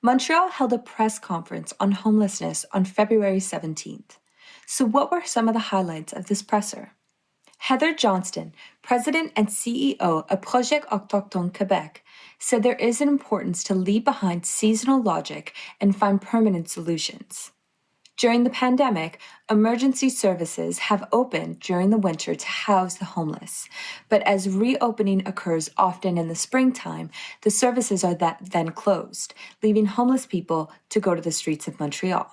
Montreal held a press conference on homelessness on February 17th. So what were some of the highlights of this presser? Heather Johnston, president and CEO of Project Autochtone Quebec, said there is an importance to leave behind seasonal logic and find permanent solutions. During the pandemic, emergency services have opened during the winter to house the homeless. But as reopening occurs often in the springtime, the services are then closed, leaving homeless people to go to the streets of Montreal.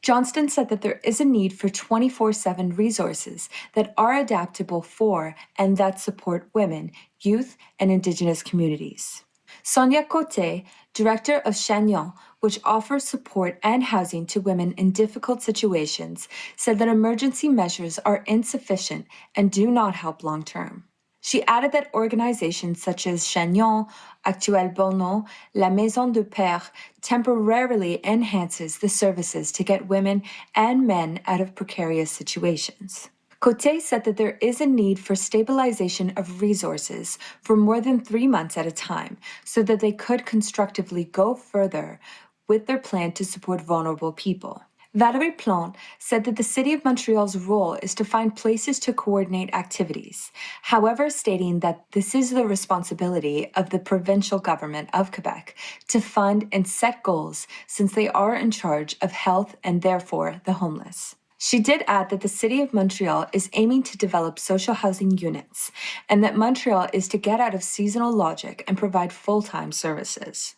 Johnston said that there is a need for 24/7 resources that are adaptable for and that support women, youth, and Indigenous communities. Sonia Cote, director of Chagnon, which offers support and housing to women in difficult situations, said that emergency measures are insufficient and do not help long-term. She added that organizations such as Chagnon, Actuel Bono, La Maison du Père temporarily enhances the services to get women and men out of precarious situations. Cote said that there is a need for stabilization of resources for more than 3 months at a time so that they could constructively go further with their plan to support vulnerable people. Valérie Plante said that the City of Montreal's role is to find places to coordinate activities, however stating that this is the responsibility of the provincial government of Quebec to fund and set goals since they are in charge of health and therefore the homeless. She did add that the City of Montreal is aiming to develop social housing units and that Montreal is to get out of seasonal logic and provide full-time services.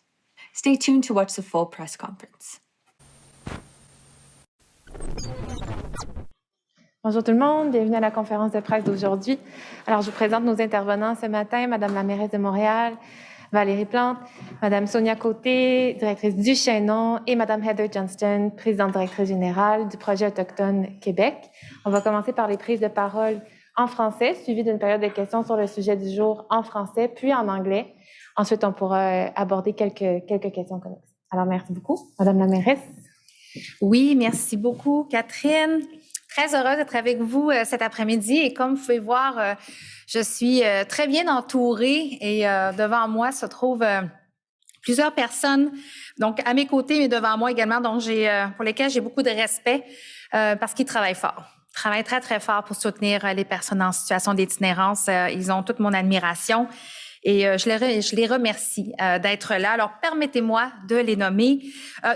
Stay tuned to watch the full press conference. Bonjour tout le monde, bienvenue à la conférence de presse d'aujourd'hui. Alors, je vous présente nos intervenants ce matin, Madame la mairesse de Montréal, Valérie Plante, Madame Sonia Côté, directrice du Chagnon, et Madame Heather Johnston, présidente directrice générale du projet Autochtone Québec. On va commencer par les prises de parole en français, suivies d'une période de questions sur le sujet du jour en français, puis en anglais. Ensuite, on pourra aborder quelques questions connexes. Alors, merci beaucoup. Madame la mairesse. Oui, merci beaucoup, Catherine. Très heureuse d'être avec vous cet après-midi et comme vous pouvez voir, je suis très bien entourée et devant moi se trouvent plusieurs personnes, donc à mes côtés mais devant moi également, donc pour lesquelles j'ai beaucoup de respect parce qu'ils travaillent fort. Ils travaillent très, très fort pour soutenir les personnes en situation d'itinérance. Ils ont toute mon admiration. Et je les remercie d'être là. Alors, permettez-moi de les nommer.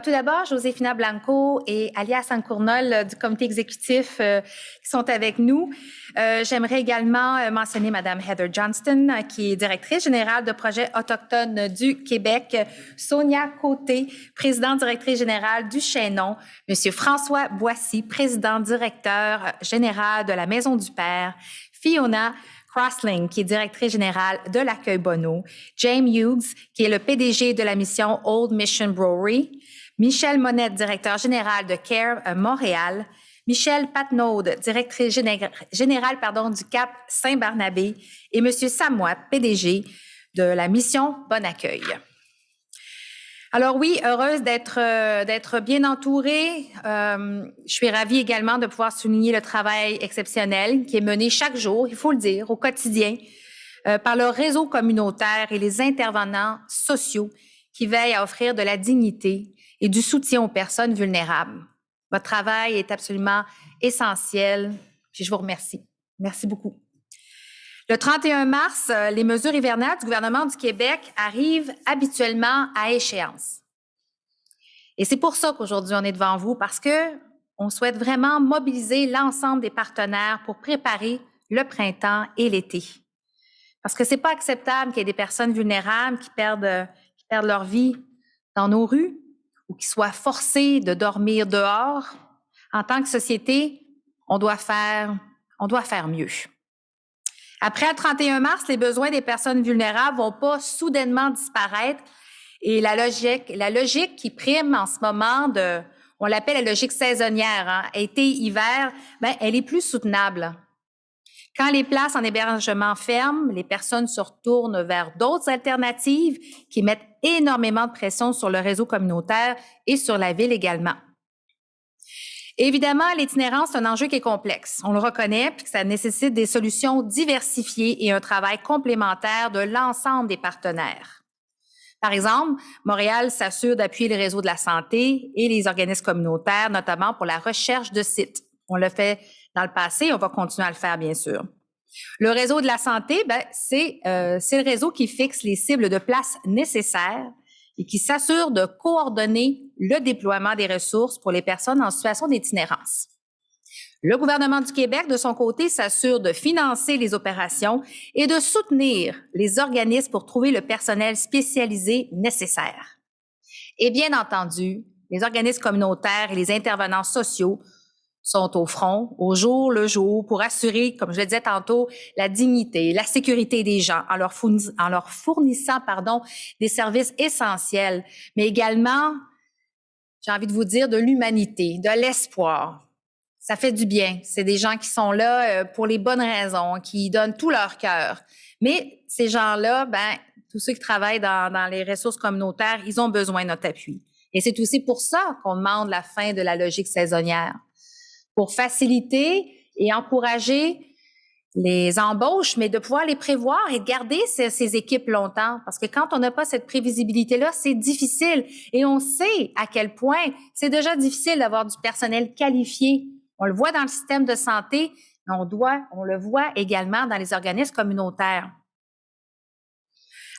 Tout d'abord, Josefina Blanco et Alia Sancournol du comité exécutif qui sont avec nous. J'aimerais également mentionner Madame Heather Johnston, qui est directrice générale de projet autochtone du Québec, Sonia Côté, présidente directrice générale du Chagnon, Monsieur François Boissy, président directeur général de la Maison du Père, Fiona Crossling, qui est directrice générale de l'Accueil Bonneau, James Hughes, qui est le PDG de la mission Old Mission Brewery, Michel Monette, directeur général de CARE Montréal, Michel Patnaud, directrice générale du Cap Saint-Barnabé, et M. Samoit, PDG de la mission Bon Accueil. Alors oui, heureuse d'être bien entourée. Je suis ravie également de pouvoir souligner le travail exceptionnel qui est mené chaque jour, il faut le dire, au quotidien, par le réseau communautaire et les intervenants sociaux qui veillent à offrir de la dignité et du soutien aux personnes vulnérables. Votre travail est absolument essentiel, puis je vous remercie. Merci beaucoup. Le 31 mars, les mesures hivernales du gouvernement du Québec arrivent habituellement à échéance. Et c'est pour ça qu'aujourd'hui, on est devant vous, parce qu'on souhaite vraiment mobiliser l'ensemble des partenaires pour préparer le printemps et l'été. Parce que c'est pas acceptable qu'il y ait des personnes vulnérables qui perdent leur vie dans nos rues ou qui soient forcées de dormir dehors. En tant que société, on doit faire mieux. Après le 31 mars, les besoins des personnes vulnérables vont pas soudainement disparaître et la logique qui prime en ce moment on l'appelle la logique saisonnière, été-hiver, elle est plus soutenable. Quand les places en hébergement ferment, les personnes se retournent vers d'autres alternatives qui mettent énormément de pression sur le réseau communautaire et sur la ville également. Évidemment, l'itinérance, c'est un enjeu qui est complexe. On le reconnaît, puis que ça nécessite des solutions diversifiées et un travail complémentaire de l'ensemble des partenaires. Par exemple, Montréal s'assure d'appuyer les réseaux de la santé et les organismes communautaires, notamment pour la recherche de sites. On l'a fait dans le passé et on va continuer à le faire, bien sûr. Le réseau de la santé, c'est le réseau qui fixe les cibles de place nécessaires et qui s'assure de coordonner le déploiement des ressources pour les personnes en situation d'itinérance. Le gouvernement du Québec, de son côté, s'assure de financer les opérations et de soutenir les organismes pour trouver le personnel spécialisé nécessaire. Et bien entendu, les organismes communautaires et les intervenants sociaux sont au front, au jour le jour, pour assurer, comme je le disais tantôt, la dignité, la sécurité des gens en leur fournissant des services essentiels, mais également, j'ai envie de vous dire, de l'humanité, de l'espoir. Ça fait du bien. C'est des gens qui sont là pour les bonnes raisons, qui donnent tout leur cœur. Mais ces gens-là, tous ceux qui travaillent dans les ressources communautaires, ils ont besoin de notre appui. Et c'est aussi pour ça qu'on demande la fin de la logique saisonnière, pour faciliter et encourager les embauches, mais de pouvoir les prévoir et de garder ces équipes longtemps. Parce que quand on n'a pas cette prévisibilité-là, c'est difficile. Et on sait à quel point c'est déjà difficile d'avoir du personnel qualifié. On le voit dans le système de santé, mais on le voit également dans les organismes communautaires.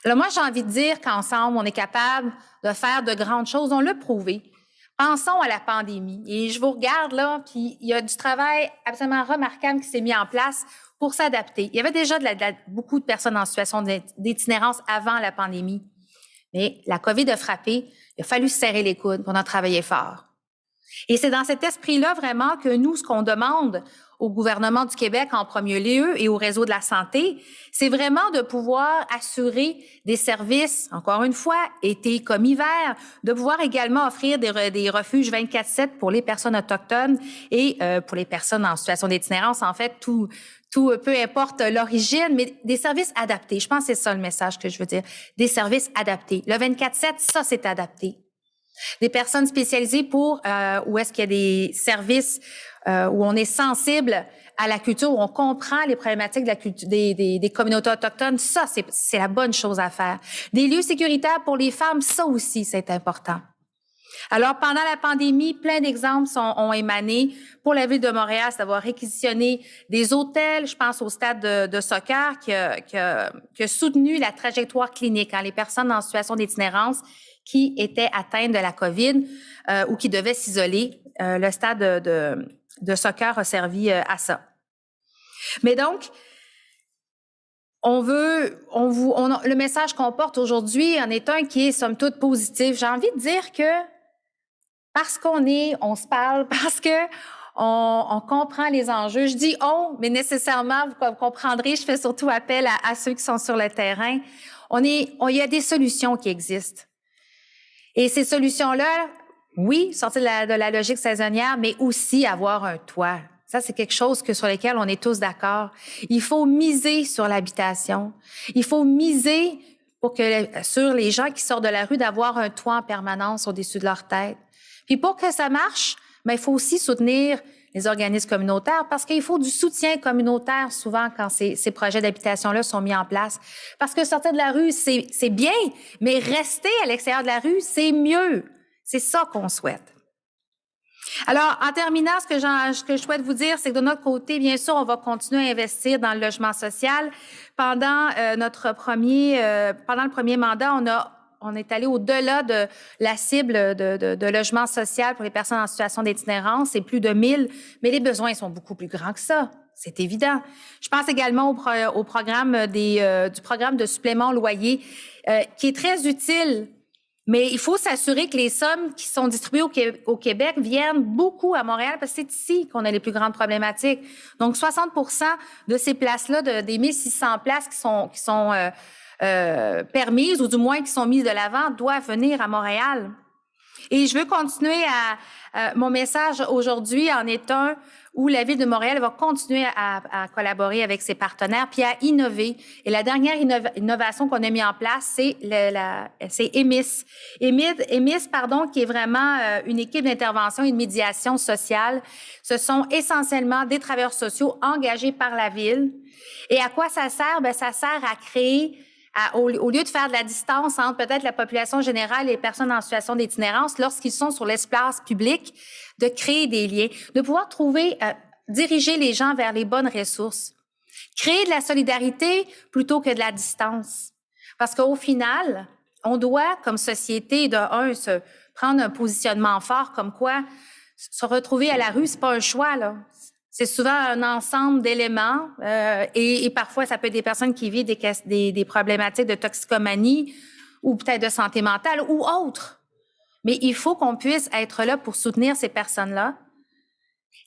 Alors moi, j'ai envie de dire qu'ensemble, on est capable de faire de grandes choses. On l'a prouvé. Pensons à la pandémie. Et je vous regarde là, puis il y a du travail absolument remarquable qui s'est mis en place pour s'adapter. Il y avait déjà beaucoup de personnes en situation d'itinérance avant la pandémie. Mais la COVID a frappé. Il a fallu se serrer les coudes pour en travailler fort. Et c'est dans cet esprit-là vraiment que nous, ce qu'on demande au gouvernement du Québec en premier lieu et au réseau de la santé, c'est vraiment de pouvoir assurer des services, encore une fois, été comme hiver, de pouvoir également offrir des refuges 24/7 pour les personnes autochtones et pour les personnes en situation d'itinérance, en fait, tout peu importe l'origine, mais des services adaptés. Je pense que c'est ça le message que je veux dire. Des services adaptés. Le 24/7, ça, c'est adapté. Des personnes spécialisées pour où est-ce qu'il y a des services où on est sensible à la culture, où on comprend les problématiques de la culture, des communautés autochtones. Ça, c'est la bonne chose à faire. Des lieux sécuritaires pour les femmes, ça aussi, c'est important. Alors, pendant la pandémie, plein d'exemples ont émané. Pour la Ville de Montréal, c'est d'avoir réquisitionné des hôtels. Je pense au stade de soccer qui a soutenu la trajectoire clinique. Les personnes en situation d'itinérance qui étaient atteintes de la COVID ou qui devaient s'isoler. Le stade de soccer a servi à ça. Mais donc, le message qu'on porte aujourd'hui en est un qui est somme toute positif. J'ai envie de dire que parce on se parle, parce que on comprend les enjeux. Je dis on, mais nécessairement, vous comprendrez, je fais surtout appel à ceux qui sont sur le terrain. Il y a des solutions qui existent. Et ces solutions-là, oui, sortir de la logique saisonnière, mais aussi avoir un toit. Ça, c'est quelque chose sur lequel on est tous d'accord. Il faut miser sur l'habitation. Il faut miser sur les gens qui sortent de la rue d'avoir un toit en permanence au-dessus de leur tête. Puis pour que ça marche, il faut aussi soutenir les organismes communautaires parce qu'il faut du soutien communautaire souvent quand ces projets d'habitation-là sont mis en place. Parce que sortir de la rue, c'est bien, mais rester à l'extérieur de la rue, c'est mieux. C'est ça qu'on souhaite. Alors, en terminant, ce que je souhaite vous dire, c'est que de notre côté, bien sûr, on va continuer à investir dans le logement social. Pendant le premier mandat, on est allé au-delà de la cible de logement social pour les personnes en situation d'itinérance, c'est plus de 1000, mais les besoins sont beaucoup plus grands que ça, c'est évident. Je pense également au programme du programme de supplément loyer qui est très utile, mais il faut s'assurer que les sommes qui sont distribuées au Québec viennent beaucoup à Montréal parce que c'est ici qu'on a les plus grandes problématiques. Donc 60% de ces places-là, des 1600 places qui sont permises ou du moins qui sont mises de l'avant doivent venir à Montréal. Et je veux continuer mon message aujourd'hui en est un où la Ville de Montréal va continuer à collaborer avec ses partenaires puis à innover. Et la dernière innovation qu'on a mis en place, c'est EMIS. EMIS, qui est vraiment une équipe d'intervention et de médiation sociale. Ce sont essentiellement des travailleurs sociaux engagés par la Ville. Et à quoi ça sert? Ça sert à créer au lieu de faire de la distance entre peut-être la population générale et les personnes en situation d'itinérance, lorsqu'ils sont sur l'espace public, de créer des liens, de pouvoir diriger les gens vers les bonnes ressources. Créer de la solidarité plutôt que de la distance. Parce qu'au final, on doit, comme société, se prendre un positionnement fort comme quoi se retrouver à la rue, c'est pas un choix, là. C'est souvent un ensemble d'éléments et parfois, ça peut être des personnes qui vivent des problématiques de toxicomanie ou peut-être de santé mentale ou autres. Mais il faut qu'on puisse être là pour soutenir ces personnes-là.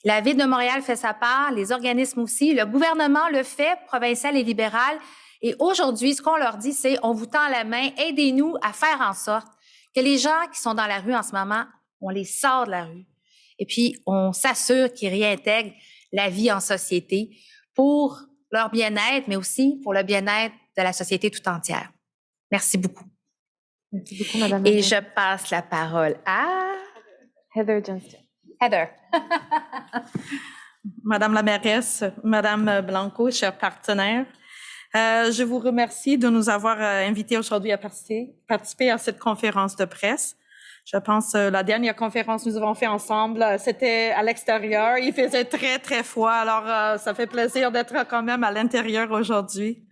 La Ville de Montréal fait sa part, les organismes aussi, le gouvernement le fait, provincial et libéral. Et aujourd'hui, ce qu'on leur dit, c'est on vous tend la main, aidez-nous à faire en sorte que les gens qui sont dans la rue en ce moment, on les sort de la rue. Et puis, on s'assure qu'ils réintègrent la vie en société pour leur bien-être, mais aussi pour le bien-être de la société tout entière. Merci beaucoup. Merci beaucoup, Madame. Et je passe la parole à Heather Johnston. Heather. Madame la mairesse, Madame Blanco, chers partenaires, je vous remercie de nous avoir invités aujourd'hui à participer à cette conférence de presse. Je pense la dernière conférence que nous avons fait ensemble, c'était à l'extérieur. Il faisait très, très froid, alors ça fait plaisir d'être quand même à l'intérieur aujourd'hui.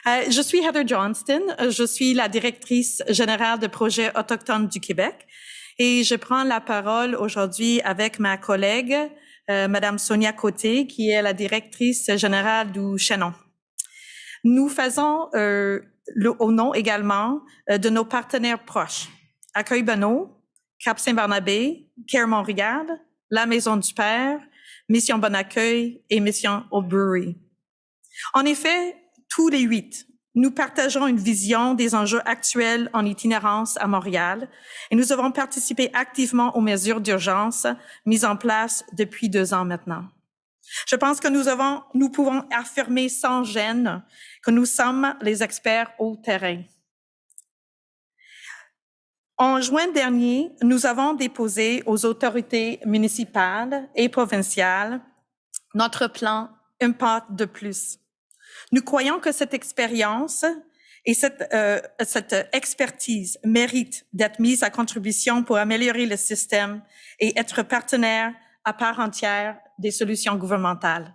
Je suis Heather Johnston, je suis la directrice générale de Projet autochtone du Québec et je prends la parole aujourd'hui avec ma collègue, Madame Sonia Côté, qui est la directrice générale du Chaînon. Nous faisons au nom également de nos partenaires proches, Accueil Bonneau, Cap Saint-Barnabé, Care Montréal, La Maison du Père, Mission Bon Accueil et Mission Oldbury. En effet, tous les 8, nous partageons une vision des enjeux actuels en itinérance à Montréal et nous avons participé activement aux mesures d'urgence mises en place depuis 2 ans maintenant. Je pense que nous pouvons affirmer sans gêne que nous sommes les experts au terrain. En juin dernier, nous avons déposé aux autorités municipales et provinciales notre plan Un pas de plus. Nous croyons que cette expérience et cette expertise méritent d'être mises à contribution pour améliorer le système et être partenaires à part entière des solutions gouvernementales.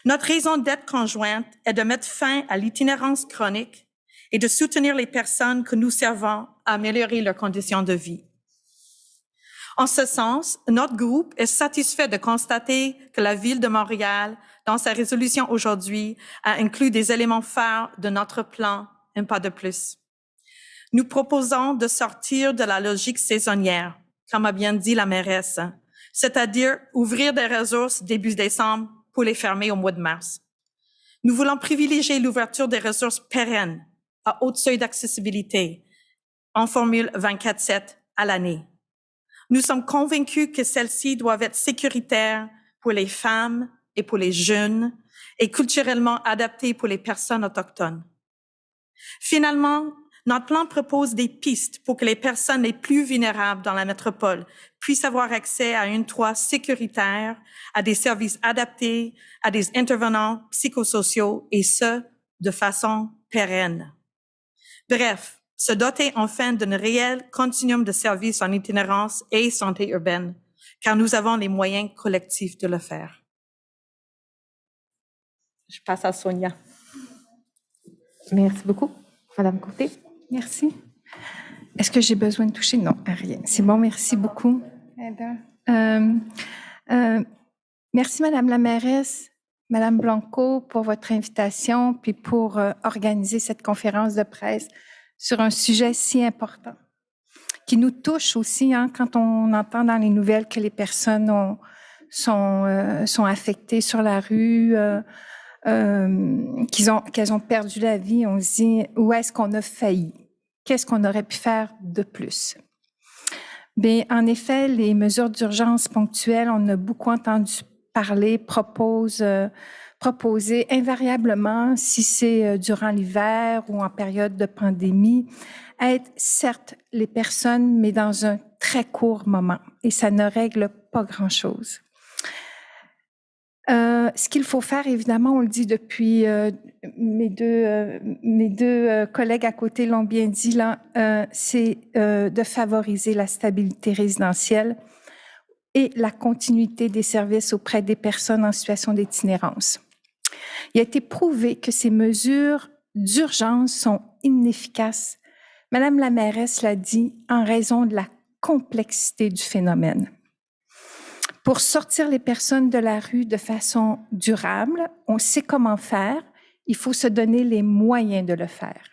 Notre raison d'être conjointe est de mettre fin à l'itinérance chronique et de soutenir les personnes que nous servons à améliorer leurs conditions de vie. En ce sens, notre groupe est satisfait de constater que la Ville de Montréal, dans sa résolution aujourd'hui, a inclus des éléments phares de notre plan Un pas de plus. Nous proposons de sortir de la logique saisonnière, comme a bien dit la mairesse, c'est-à-dire ouvrir des ressources début décembre pour les fermer au mois de mars. Nous voulons privilégier l'ouverture des ressources pérennes à haut seuil d'accessibilité en formule 24/7 à l'année. Nous sommes convaincus que celles-ci doivent être sécuritaires pour les femmes et pour les jeunes et culturellement adaptées pour les personnes autochtones. Finalement, notre plan propose des pistes pour que les personnes les plus vulnérables dans la métropole puissent avoir accès à un toit sécuritaire, à des services adaptés, à des intervenants psychosociaux et ce, de façon pérenne. Bref, se doter enfin d'un réel continuum de services en itinérance et santé urbaine, car nous avons les moyens collectifs de le faire. Je passe à Sonia. Merci beaucoup. Madame Côté. Merci. Est-ce que j'ai besoin de toucher? Non, rien. C'est bon, merci beaucoup. Merci, Madame la mairesse, Madame Blanco, pour votre invitation, puis pour organiser cette conférence de presse sur un sujet si important, qui nous touche aussi quand on entend dans les nouvelles que les personnes sont affectées sur la rue, qu'elles ont perdu la vie. On se dit, où est-ce qu'on a failli? Qu'est-ce qu'on aurait pu faire de plus? Bien, en effet, les mesures d'urgence ponctuelles, on a beaucoup entendu parler, proposer invariablement, si c'est durant l'hiver ou en période de pandémie, aide certes les personnes, mais dans un très court moment. Et ça ne règle pas grand-chose. Ce qu'il faut faire, évidemment, on le dit depuis mes deux collègues à côté l'ont bien dit, là, c'est de favoriser la stabilité résidentielle et la continuité des services auprès des personnes en situation d'itinérance. Il a été prouvé que ces mesures d'urgence sont inefficaces. Madame la mairesse l'a dit, en raison de la complexité du phénomène. Pour sortir les personnes de la rue de façon durable, on sait comment faire, il faut se donner les moyens de le faire.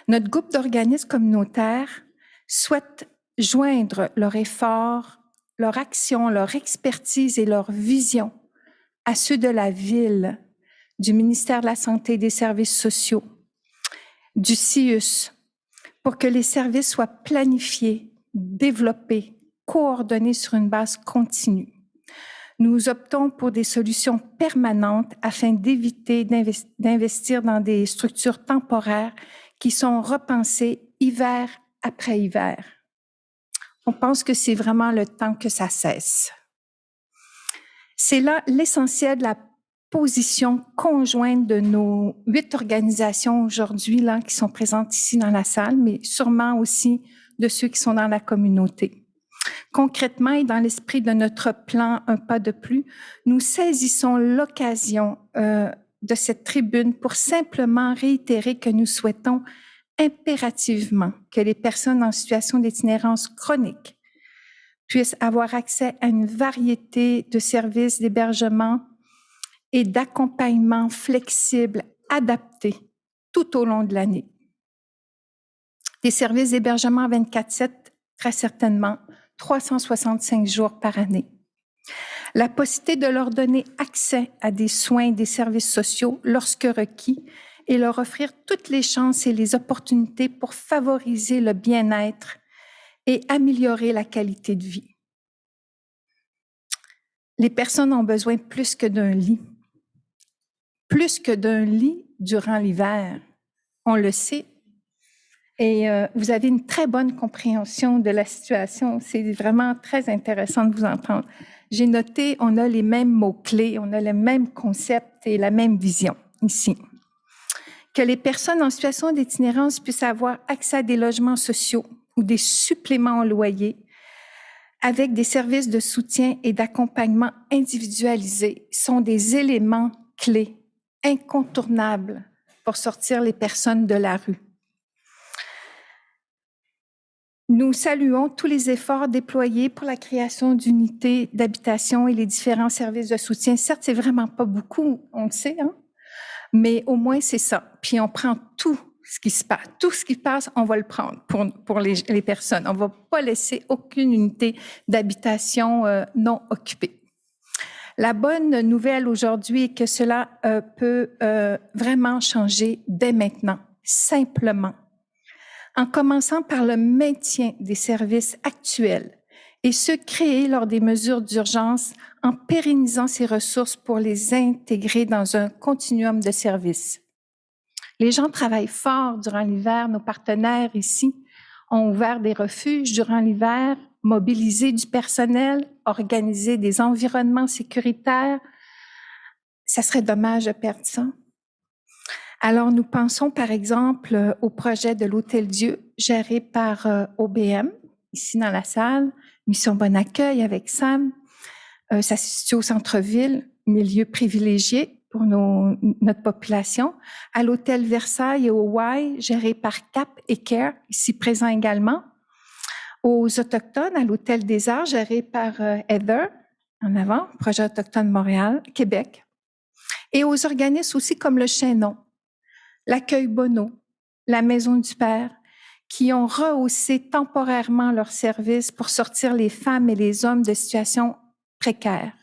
Notre groupe d'organismes communautaires souhaite joindre leur effort, leur action, leur expertise et leur vision à ceux de la Ville, du ministère de la Santé et des Services sociaux, du CIUS, pour que les services soient planifiés, développés, coordonnés sur une base continue. Nous optons pour des solutions permanentes afin d'éviter d'investir dans des structures temporaires qui sont repensées hiver après hiver. On pense que c'est vraiment le temps que ça cesse. C'est là l'essentiel de la position conjointe de nos 8 organisations aujourd'hui là, qui sont présentes ici dans la salle, mais sûrement aussi de ceux qui sont dans la communauté. Concrètement et dans l'esprit de notre plan Un pas de plus, nous saisissons l'occasion de cette tribune pour simplement réitérer que nous souhaitons impérativement que les personnes en situation d'itinérance chronique puissent avoir accès à une variété de services d'hébergement et d'accompagnement flexible, adaptés tout au long de l'année. Des services d'hébergement 24/7, très certainement, 365 jours par année. La possibilité de leur donner accès à des soins et des services sociaux lorsque requis et leur offrir toutes les chances et les opportunités pour favoriser le bien-être et améliorer la qualité de vie. Les personnes ont besoin plus que d'un lit. Plus que d'un lit durant l'hiver. On le sait. Et vous avez une très bonne compréhension de la situation. C'est vraiment très intéressant de vous entendre. J'ai noté, on a les mêmes mots-clés, on a le même concept et la même vision ici. Que les personnes en situation d'itinérance puissent avoir accès à des logements sociaux ou des suppléments au loyer avec des services de soutien et d'accompagnement individualisés sont des éléments clés, incontournables pour sortir les personnes de la rue. Nous saluons tous les efforts déployés pour la création d'unités d'habitation et les différents services de soutien. Certes, c'est vraiment pas beaucoup, on le sait, hein? Mais au moins c'est ça. Puis on prend tout ce qui se passe. Tout ce qui passe, on va le prendre pour les personnes. On va pas laisser aucune unité d'habitation non occupée. La bonne nouvelle aujourd'hui est que cela peut vraiment changer dès maintenant, simplement. En commençant par le maintien des services actuels et ceux créés lors des mesures d'urgence en pérennisant ces ressources pour les intégrer dans un continuum de services. Les gens travaillent fort durant l'hiver. Nos partenaires ici ont ouvert des refuges durant l'hiver, mobilisé du personnel, organisé des environnements sécuritaires. Ça serait dommage de perdre ça. Alors, nous pensons par exemple au projet de l'Hôtel-Dieu géré par OBM, ici dans la salle, Mission Bon Accueil avec Sam. Ça se situe au centre-ville, milieu privilégié pour notre population. À l'Hôtel Versailles et au Y, géré par CAP et CARE, ici présent également. Aux Autochtones, à l'Hôtel des Arts, géré par Heather, en avant, Projet Autochtone Montréal, Québec. Et aux organismes aussi comme le Chaînon, l'Accueil Bonneau, la Maison du Père, qui ont rehaussé temporairement leurs services pour sortir les femmes et les hommes de situations précaires.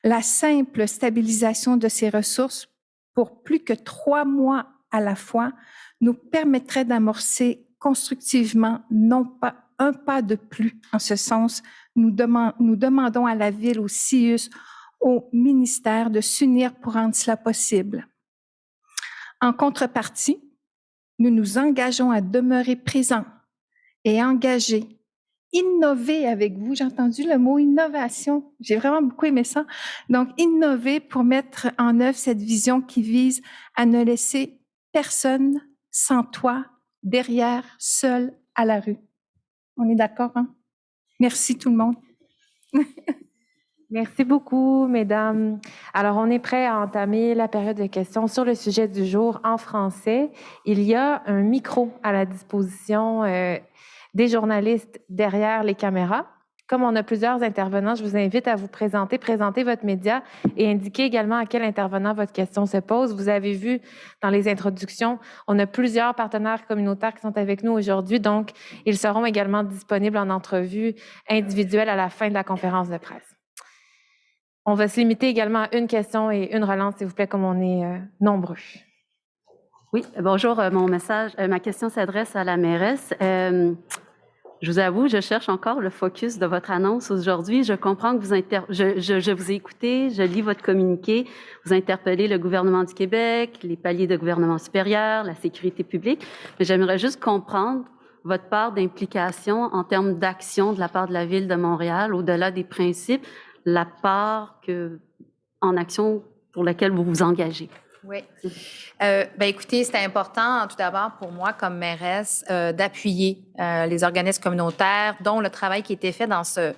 La simple stabilisation de ces ressources pour plus que 3 mois à la fois nous permettrait d'amorcer constructivement, non pas un pas de plus en ce sens. Nous demandons à la Ville, au CIUS, au ministère de s'unir pour rendre cela possible. En contrepartie, nous nous engageons à demeurer présents et engagés innover avec vous. J'ai entendu le mot innovation. J'ai vraiment beaucoup aimé ça. Donc, innover pour mettre en œuvre cette vision qui vise à ne laisser personne sans toit, derrière, seul, à la rue. On est d'accord, hein? Merci tout le monde. Merci beaucoup, mesdames. Alors, on est prêt à entamer la période de questions sur le sujet du jour en français. Il y a un micro à la disposition des journalistes derrière les caméras. Comme on a plusieurs intervenants, je vous invite à vous présenter votre média et indiquer également à quel intervenant votre question se pose. Vous avez vu dans les introductions, on a plusieurs partenaires communautaires qui sont avec nous aujourd'hui, donc ils seront également disponibles en entrevue individuelle à la fin de la conférence de presse. On va se limiter également à une question et une relance, s'il vous plaît, comme on est nombreux. Oui, bonjour. Ma question s'adresse à la mairesse. Je vous avoue, je cherche encore le focus de votre annonce aujourd'hui. Je comprends que je vous ai écouté, je lis votre communiqué, vous interpellez le gouvernement du Québec, les paliers de gouvernement supérieur, la sécurité publique, mais j'aimerais juste comprendre votre part d'implication en termes d'action de la part de la Ville de Montréal, au-delà des principes, la part en action pour laquelle vous vous engagez. Oui. Écoutez, c'est important tout d'abord pour moi comme mairesse d'appuyer les organismes communautaires, dont le travail qui a été fait dans ce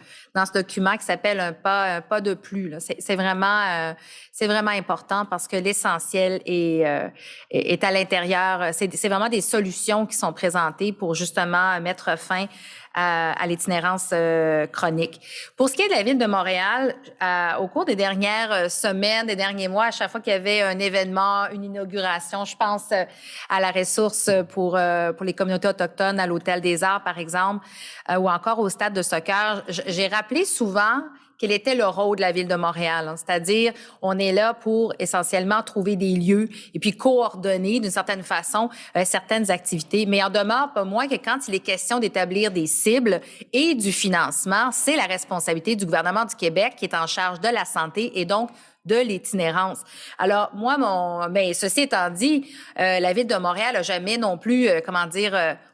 document qui s'appelle un pas de plus. Là. C'est vraiment important parce que l'essentiel est à l'intérieur. C'est vraiment des solutions qui sont présentées pour justement mettre fin à l'itinérance chronique. Pour ce qui est de la Ville de Montréal, au cours des dernières semaines, des derniers mois, à chaque fois qu'il y avait un événement, une inauguration, je pense à la ressource pour les communautés autochtones à l'Hôtel des Arts, par exemple, ou encore au stade de soccer, j'ai rappelé souvent quel était le rôle de la Ville de Montréal. Hein. C'est-à-dire, on est là pour essentiellement trouver des lieux et puis coordonner d'une certaine façon certaines activités. Mais il en demeure pas moins que quand il est question d'établir des cibles et du financement, c'est la responsabilité du gouvernement du Québec qui est en charge de la santé et donc de l'itinérance. Alors, moi, ceci étant dit, la Ville de Montréal n'a jamais non plus,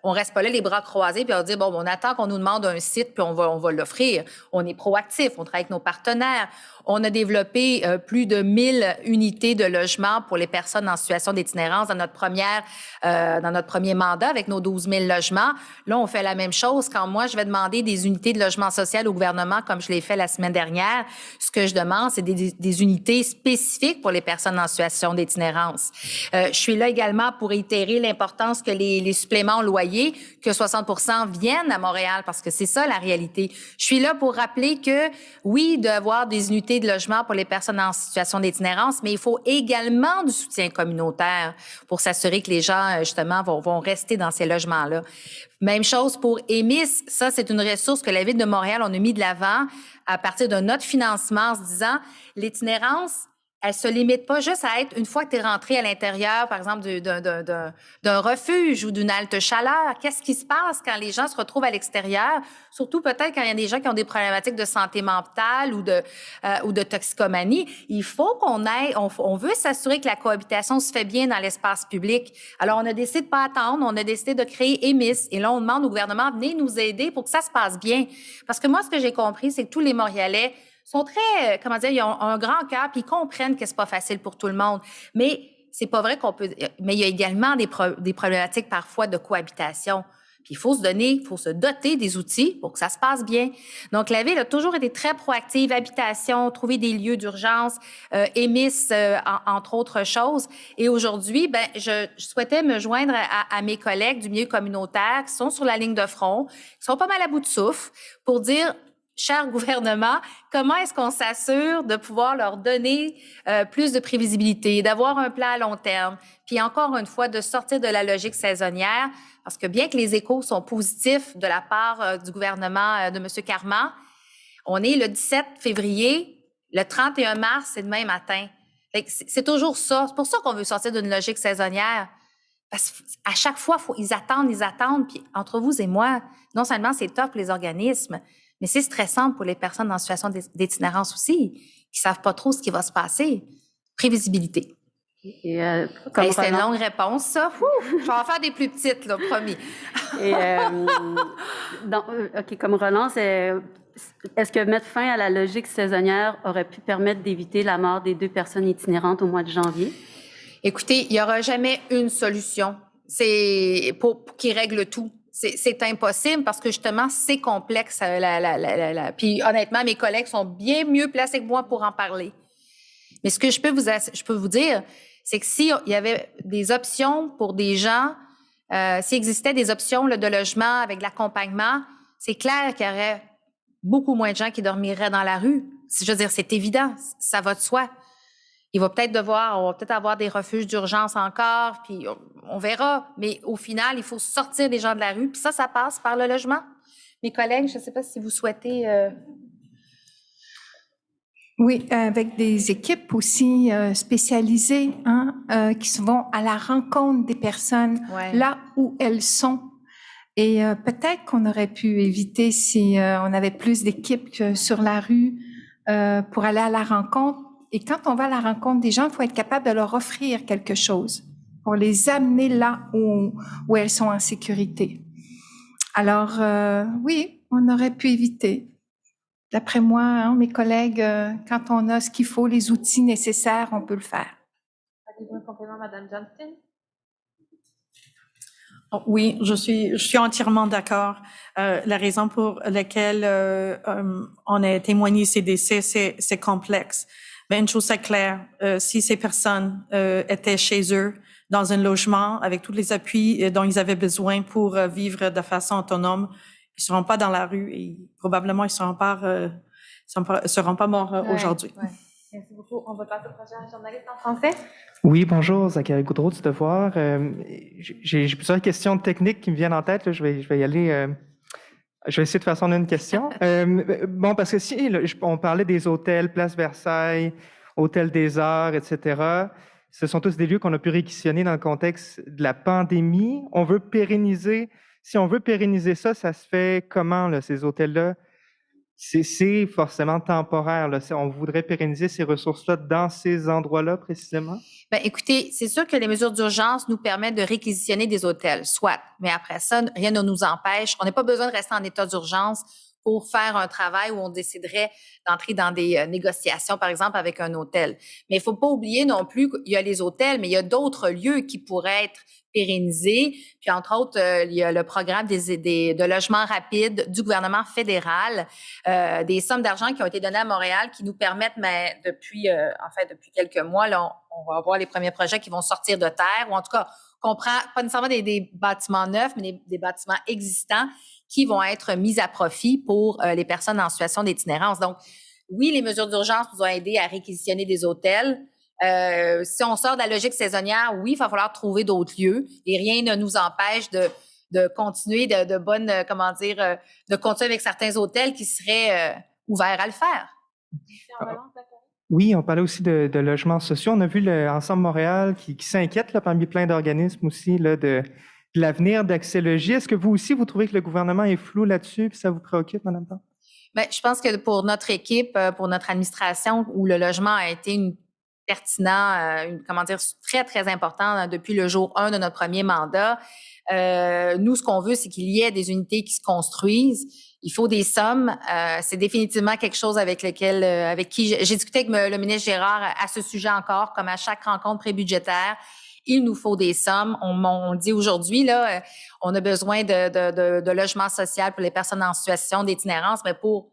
on reste pas là les bras croisés puis on dit, on attend qu'on nous demande un site puis on va l'offrir. On est proactif, on travaille avec nos partenaires. On a développé plus de 1000 unités de logement pour les personnes en situation d'itinérance dans notre premier mandat avec nos 12 000 logements. Là, on fait la même chose. Quand moi, je vais demander des unités de logement social au gouvernement, comme je l'ai fait la semaine dernière, ce que je demande, c'est des unités spécifiques pour les personnes en situation d'itinérance. Je suis là également pour réitérer l'importance que les suppléments au loyer, que 60% viennent à Montréal, parce que c'est ça la réalité. Je suis là pour rappeler que, oui, d'avoir des unités de logement pour les personnes en situation d'itinérance, mais il faut également du soutien communautaire pour s'assurer que les gens, justement, vont rester dans ces logements-là. Même chose pour EMIS. Ça, c'est une ressource que la Ville de Montréal, on a mis de l'avant à partir de notre financement en se disant, l'itinérance, elle se limite pas juste à être, une fois que tu es rentré à l'intérieur, par exemple, d'un refuge ou d'une halte chaleur, qu'est-ce qui se passe quand les gens se retrouvent à l'extérieur? Surtout peut-être quand il y a des gens qui ont des problématiques de santé mentale ou de toxicomanie. Il faut on veut s'assurer que la cohabitation se fait bien dans l'espace public. Alors, on a décidé de pas attendre, on a décidé de créer EMIS. Et là, on demande au gouvernement, venez nous aider pour que ça se passe bien. Parce que moi, ce que j'ai compris, c'est que tous les Montréalais sont très, ils ont un grand cœur, puis ils comprennent que c'est pas facile pour tout le monde. Mais c'est pas vrai mais il y a également des problématiques parfois de cohabitation. Puis il faut se doter des outils pour que ça se passe bien. Donc, la Ville a toujours été très proactive, habitation, trouver des lieux d'urgence, EMIS, entre autres choses. Et aujourd'hui, je souhaitais me joindre à mes collègues du milieu communautaire qui sont sur la ligne de front, qui sont pas mal à bout de souffle, pour dire, cher gouvernement, comment est-ce qu'on s'assure de pouvoir leur donner plus de prévisibilité, d'avoir un plan à long terme, puis encore une fois, de sortir de la logique saisonnière, parce que bien que les échos sont positifs de la part du gouvernement de M. Carman, on est le 17 février, le 31 mars, c'est demain matin. C'est toujours ça. C'est pour ça qu'on veut sortir d'une logique saisonnière. Parce qu'à chaque fois, ils attendent, puis entre vous et moi, non seulement c'est top pour les organismes, mais c'est stressant pour les personnes en situation d'itinérance aussi, qui savent pas trop ce qui va se passer. Prévisibilité. Et, C'était une longue réponse, ça. Je vais en faire des plus petites, là, promis. Et, comme relance, est-ce que mettre fin à la logique saisonnière aurait pu permettre d'éviter la mort des 2 personnes itinérantes au mois de janvier? Écoutez, il n'y aura jamais une solution pour qui règle tout. C'est impossible parce que justement, c'est complexe. Puis honnêtement, mes collègues sont bien mieux placés que moi pour en parler. Mais ce que je peux vous dire, c'est que s'il y avait des options pour des gens, s'il existait des options là, de logement avec de l'accompagnement, c'est clair qu'il y aurait beaucoup moins de gens qui dormiraient dans la rue. Je veux dire, c'est évident, ça va de soi. On va peut-être avoir des refuges d'urgence encore, puis on verra. Mais au final, il faut sortir des gens de la rue, puis ça passe par le logement. Mes collègues, je ne sais pas si vous souhaitez... Oui, avec des équipes aussi spécialisées qui vont à la rencontre des personnes là où elles sont. Et peut-être qu'on aurait pu éviter si on avait plus d'équipes sur la rue pour aller à la rencontre. Et quand on va à la rencontre des gens, il faut être capable de leur offrir quelque chose pour les amener là où elles sont en sécurité. Alors, oui, on aurait pu éviter. D'après moi, mes collègues, quand on a ce qu'il faut, les outils nécessaires, on peut le faire. Avez-vous un complément, Mme Johnston? Oui, je suis entièrement d'accord. La raison pour laquelle on a témoigné ces décès, c'est complexe. Mais une chose est claire, si ces personnes étaient chez eux, dans un logement, avec tous les appuis dont ils avaient besoin pour vivre de façon autonome, ils seront pas dans la rue et probablement ils seront pas morts aujourd'hui. Ouais. Merci beaucoup. On va passer au prochain journaliste en français. Oui, bonjour, Zachary Goudreau du Devoir. J'ai plusieurs questions techniques qui me viennent en tête. Là. Je vais y aller. Je vais essayer de faire en une question. Bon, parce que si on parlait des hôtels, Place Versailles, Hôtel des Arts, etc., ce sont tous des lieux qu'on a pu réquisitionner dans le contexte de la pandémie. Si on veut pérenniser ça, ça se fait comment, là, ces hôtels-là? C'est forcément temporaire. Là. On voudrait pérenniser ces ressources-là dans ces endroits-là, précisément? Bien, écoutez, c'est sûr que les mesures d'urgence nous permettent de réquisitionner des hôtels, soit. Mais après ça, rien ne nous empêche. On n'a pas besoin de rester en état d'urgence pour faire un travail où on déciderait d'entrer dans des négociations, par exemple, avec un hôtel. Mais il ne faut pas oublier non plus qu'il y a les hôtels, mais il y a d'autres lieux qui pourraient être pérennisés. Puis, entre autres, il y a le programme de logement rapide du gouvernement fédéral, des sommes d'argent qui ont été données à Montréal qui nous permettent, mais depuis quelques mois, là, on va avoir les premiers projets qui vont sortir de terre, ou en tout cas, qu'on prend pas nécessairement des bâtiments neufs, mais des bâtiments existants qui vont être mis à profit pour les personnes en situation d'itinérance. Donc, oui, les mesures d'urgence nous ont aidé à réquisitionner des hôtels. Si on sort de la logique saisonnière, oui, il va falloir trouver d'autres lieux et rien ne nous empêche de continuer de continuer avec certains hôtels qui seraient ouverts à le faire. Oui, on parlait aussi de logements sociaux. On a vu l'Ensemble Montréal qui s'inquiète là, parmi plein d'organismes aussi là, de l'avenir d'Accès-Logis. Est-ce que vous aussi, vous trouvez que le gouvernement est flou là-dessus puis ça vous préoccupe, Mme Plante? Bien, je pense que pour notre équipe, pour notre administration, où le logement a été très, très important depuis le jour 1 de notre premier mandat, nous, ce qu'on veut, c'est qu'il y ait des unités qui se construisent. Il faut des sommes. C'est définitivement quelque chose avec qui j'ai discuté avec le ministre Gérard à ce sujet encore, comme à chaque rencontre prébudgétaire. Il nous faut des sommes. On dit aujourd'hui, là, on a besoin de logement social pour les personnes en situation d'itinérance, mais pour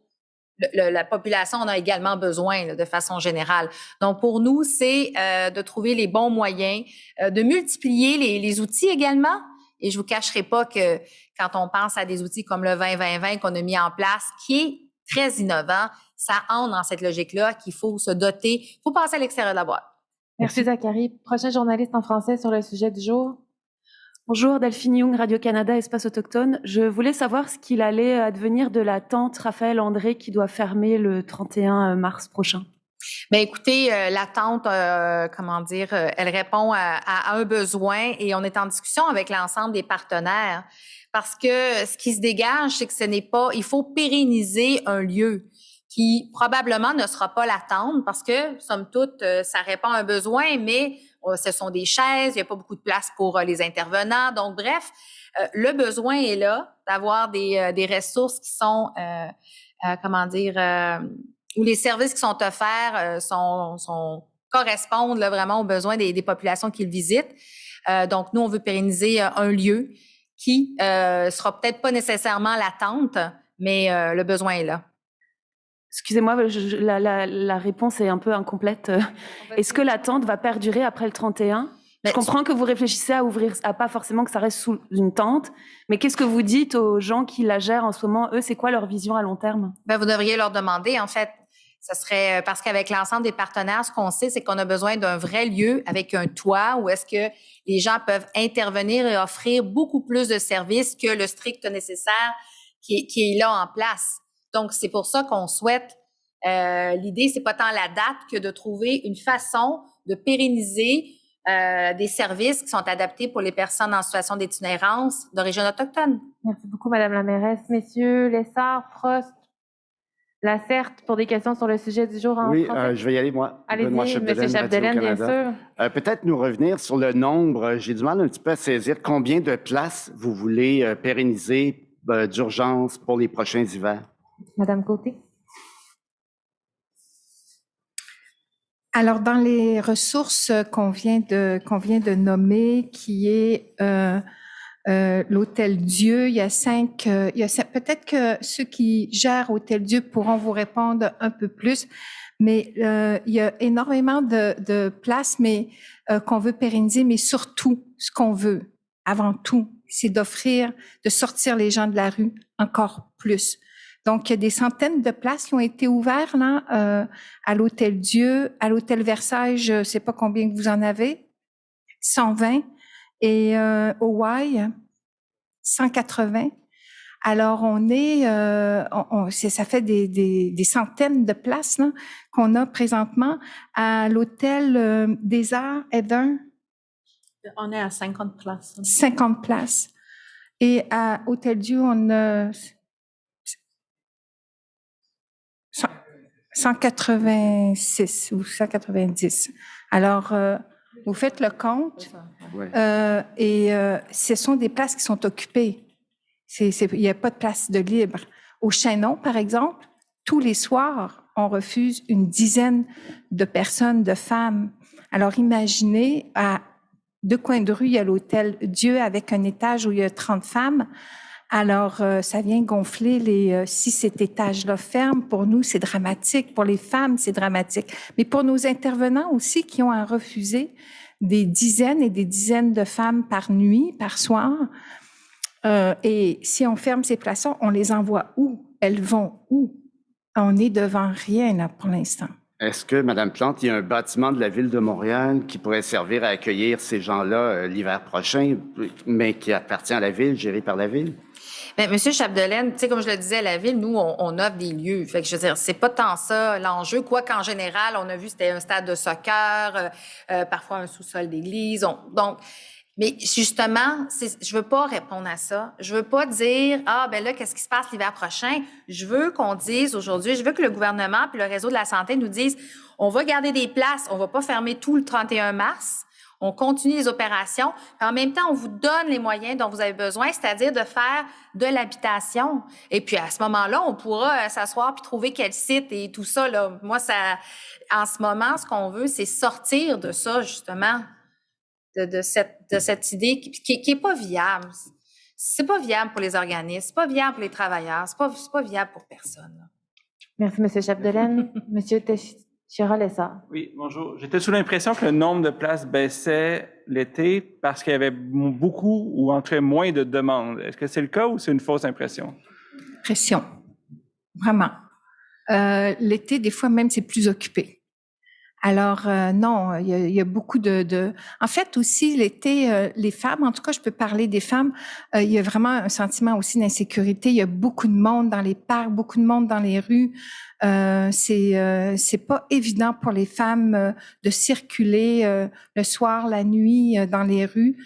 la population, on a également besoin là, de façon générale. Donc, pour nous, c'est de trouver les bons moyens, de multiplier les outils également. Et je vous cacherai pas que quand on pense à des outils comme le 20-20-20 qu'on a mis en place, qui est très innovant, ça entre dans cette logique-là qu'il faut se doter. Il faut passer à l'extérieur de la boîte. Merci, Zachary. Prochain journaliste en français sur le sujet du jour. Bonjour, Delphine Young, Radio-Canada, Espace Autochtone. Je voulais savoir ce qu'il allait advenir de la tente Raphaël André qui doit fermer le 31 mars prochain. Bien, écoutez, la tente, elle répond à un besoin et on est en discussion avec l'ensemble des partenaires parce que ce qui se dégage, c'est que il faut pérenniser un lieu qui probablement ne sera pas la tente parce que, somme toute, ça répond à un besoin, mais ce sont des chaises, il n'y a pas beaucoup de place pour les intervenants. Donc, bref, le besoin est là d'avoir des ressources qui sont, où les services qui sont offerts correspondent là, vraiment aux besoins des populations qui le visitent. Donc, nous, on veut pérenniser un lieu qui sera peut-être pas nécessairement l'attente, mais le besoin est là. Excusez-moi, la réponse est un peu incomplète. Est-ce que l'attente va perdurer après le 31? Je comprends que vous réfléchissez à ouvrir, à pas forcément que ça reste sous une tente, mais qu'est-ce que vous dites aux gens qui la gèrent en ce moment? Eux, c'est quoi leur vision à long terme? Vous devriez leur demander, en fait. Ça serait parce qu'avec l'ensemble des partenaires, ce qu'on sait, c'est qu'on a besoin d'un vrai lieu avec un toit où est-ce que les gens peuvent intervenir et offrir beaucoup plus de services que le strict nécessaire qui est là en place. Donc, c'est pour ça qu'on souhaite, l'idée, c'est pas tant la date que de trouver une façon de pérenniser des services qui sont adaptés pour les personnes en situation d'itinérance d'origine autochtone. Merci beaucoup, Madame la mairesse. Messieurs Lessard, Prost, Lacerte, pour des questions sur le sujet du jour en français. Oui, je vais y aller, moi. Allez-y, M. Chapdelaine, bien sûr. Peut-être nous revenir sur le nombre. J'ai du mal un petit peu à saisir combien de places vous voulez pérenniser d'urgence pour les prochains hivers. Madame Côté. Alors, dans les ressources qu'on vient de nommer, qui est l'Hôtel Dieu, il y a peut-être que ceux qui gèrent Hôtel Dieu pourront vous répondre un peu plus, mais il y a énormément de places, mais qu'on veut pérenniser, mais surtout, ce qu'on veut, avant tout, c'est de sortir les gens de la rue encore plus. Donc, il y a des centaines de places qui ont été ouvertes là, à l'Hôtel Dieu, à l'Hôtel Versailles, je ne sais pas combien que vous en avez, 120, et au Y, 180. Alors, ça fait des centaines de places là, qu'on a présentement à l'Hôtel des Arts, Heather. On est à 50 places. 50 places. Et à Hôtel Dieu, on a 186 ou 190. Alors, vous faites le compte et ce sont des places qui sont occupées. Il n'y a pas de place de libre. Au Chaînon, par exemple, tous les soirs, on refuse une dizaine de personnes, de femmes. Alors, imaginez, à deux coins de rue, il y a l'Hôtel Dieu avec un étage où il y a 30 femmes. Alors, ça vient gonfler si cet étage-là ferme, pour nous, c'est dramatique. Pour les femmes, c'est dramatique. Mais pour nos intervenants aussi qui ont à refuser des dizaines et des dizaines de femmes par nuit, par soir. Et si on ferme ces places-là, on les envoie où? Elles vont où? On est devant rien, là, pour l'instant. Est-ce que, Mme Plante, il y a un bâtiment de la Ville de Montréal qui pourrait servir à accueillir ces gens-là l'hiver prochain, mais qui appartient à la Ville, géré par la Ville? Bien, Monsieur Chapdelaine, tu sais, comme je le disais, à la Ville, nous, on offre des lieux. Fait que, je veux dire, c'est pas tant ça l'enjeu, quoiqu'en général, on a vu c'était un stade de soccer, parfois un sous-sol d'église. Donc, mais justement, je veux pas répondre à ça. Je veux pas dire, ben là, qu'est-ce qui se passe l'hiver prochain? Je veux qu'on dise aujourd'hui, je veux que le gouvernement puis le réseau de la santé nous disent, on va garder des places, on va pas fermer tout le 31 mars. On continue les opérations. En même temps, on vous donne les moyens dont vous avez besoin, c'est-à-dire de faire de l'habitation. Et puis, à ce moment-là, on pourra s'asseoir puis trouver quel site et tout ça. Là. Moi, en ce moment, ce qu'on veut, c'est sortir de ça, justement, de cette idée qui est pas viable. C'est pas viable pour les organismes, c'est pas viable pour les travailleurs, c'est pas viable pour personne. Là. Merci, M. Chapdelaine. M. Teixeira-Lessard. Oui, bonjour. J'étais sous l'impression que le nombre de places baissait l'été parce qu'il y avait beaucoup ou en tout cas moins de demandes. Est-ce que c'est le cas ou c'est une fausse impression? Pression, vraiment. L'été, des fois même, c'est plus occupé. Alors, non, il y a beaucoup En fait, aussi, l'été, les femmes, en tout cas, je peux parler des femmes, il y a vraiment un sentiment aussi d'insécurité. Il y a beaucoup de monde dans les parcs, beaucoup de monde dans les rues. C'est pas évident pour les femmes de circuler le soir, la nuit, dans les rues,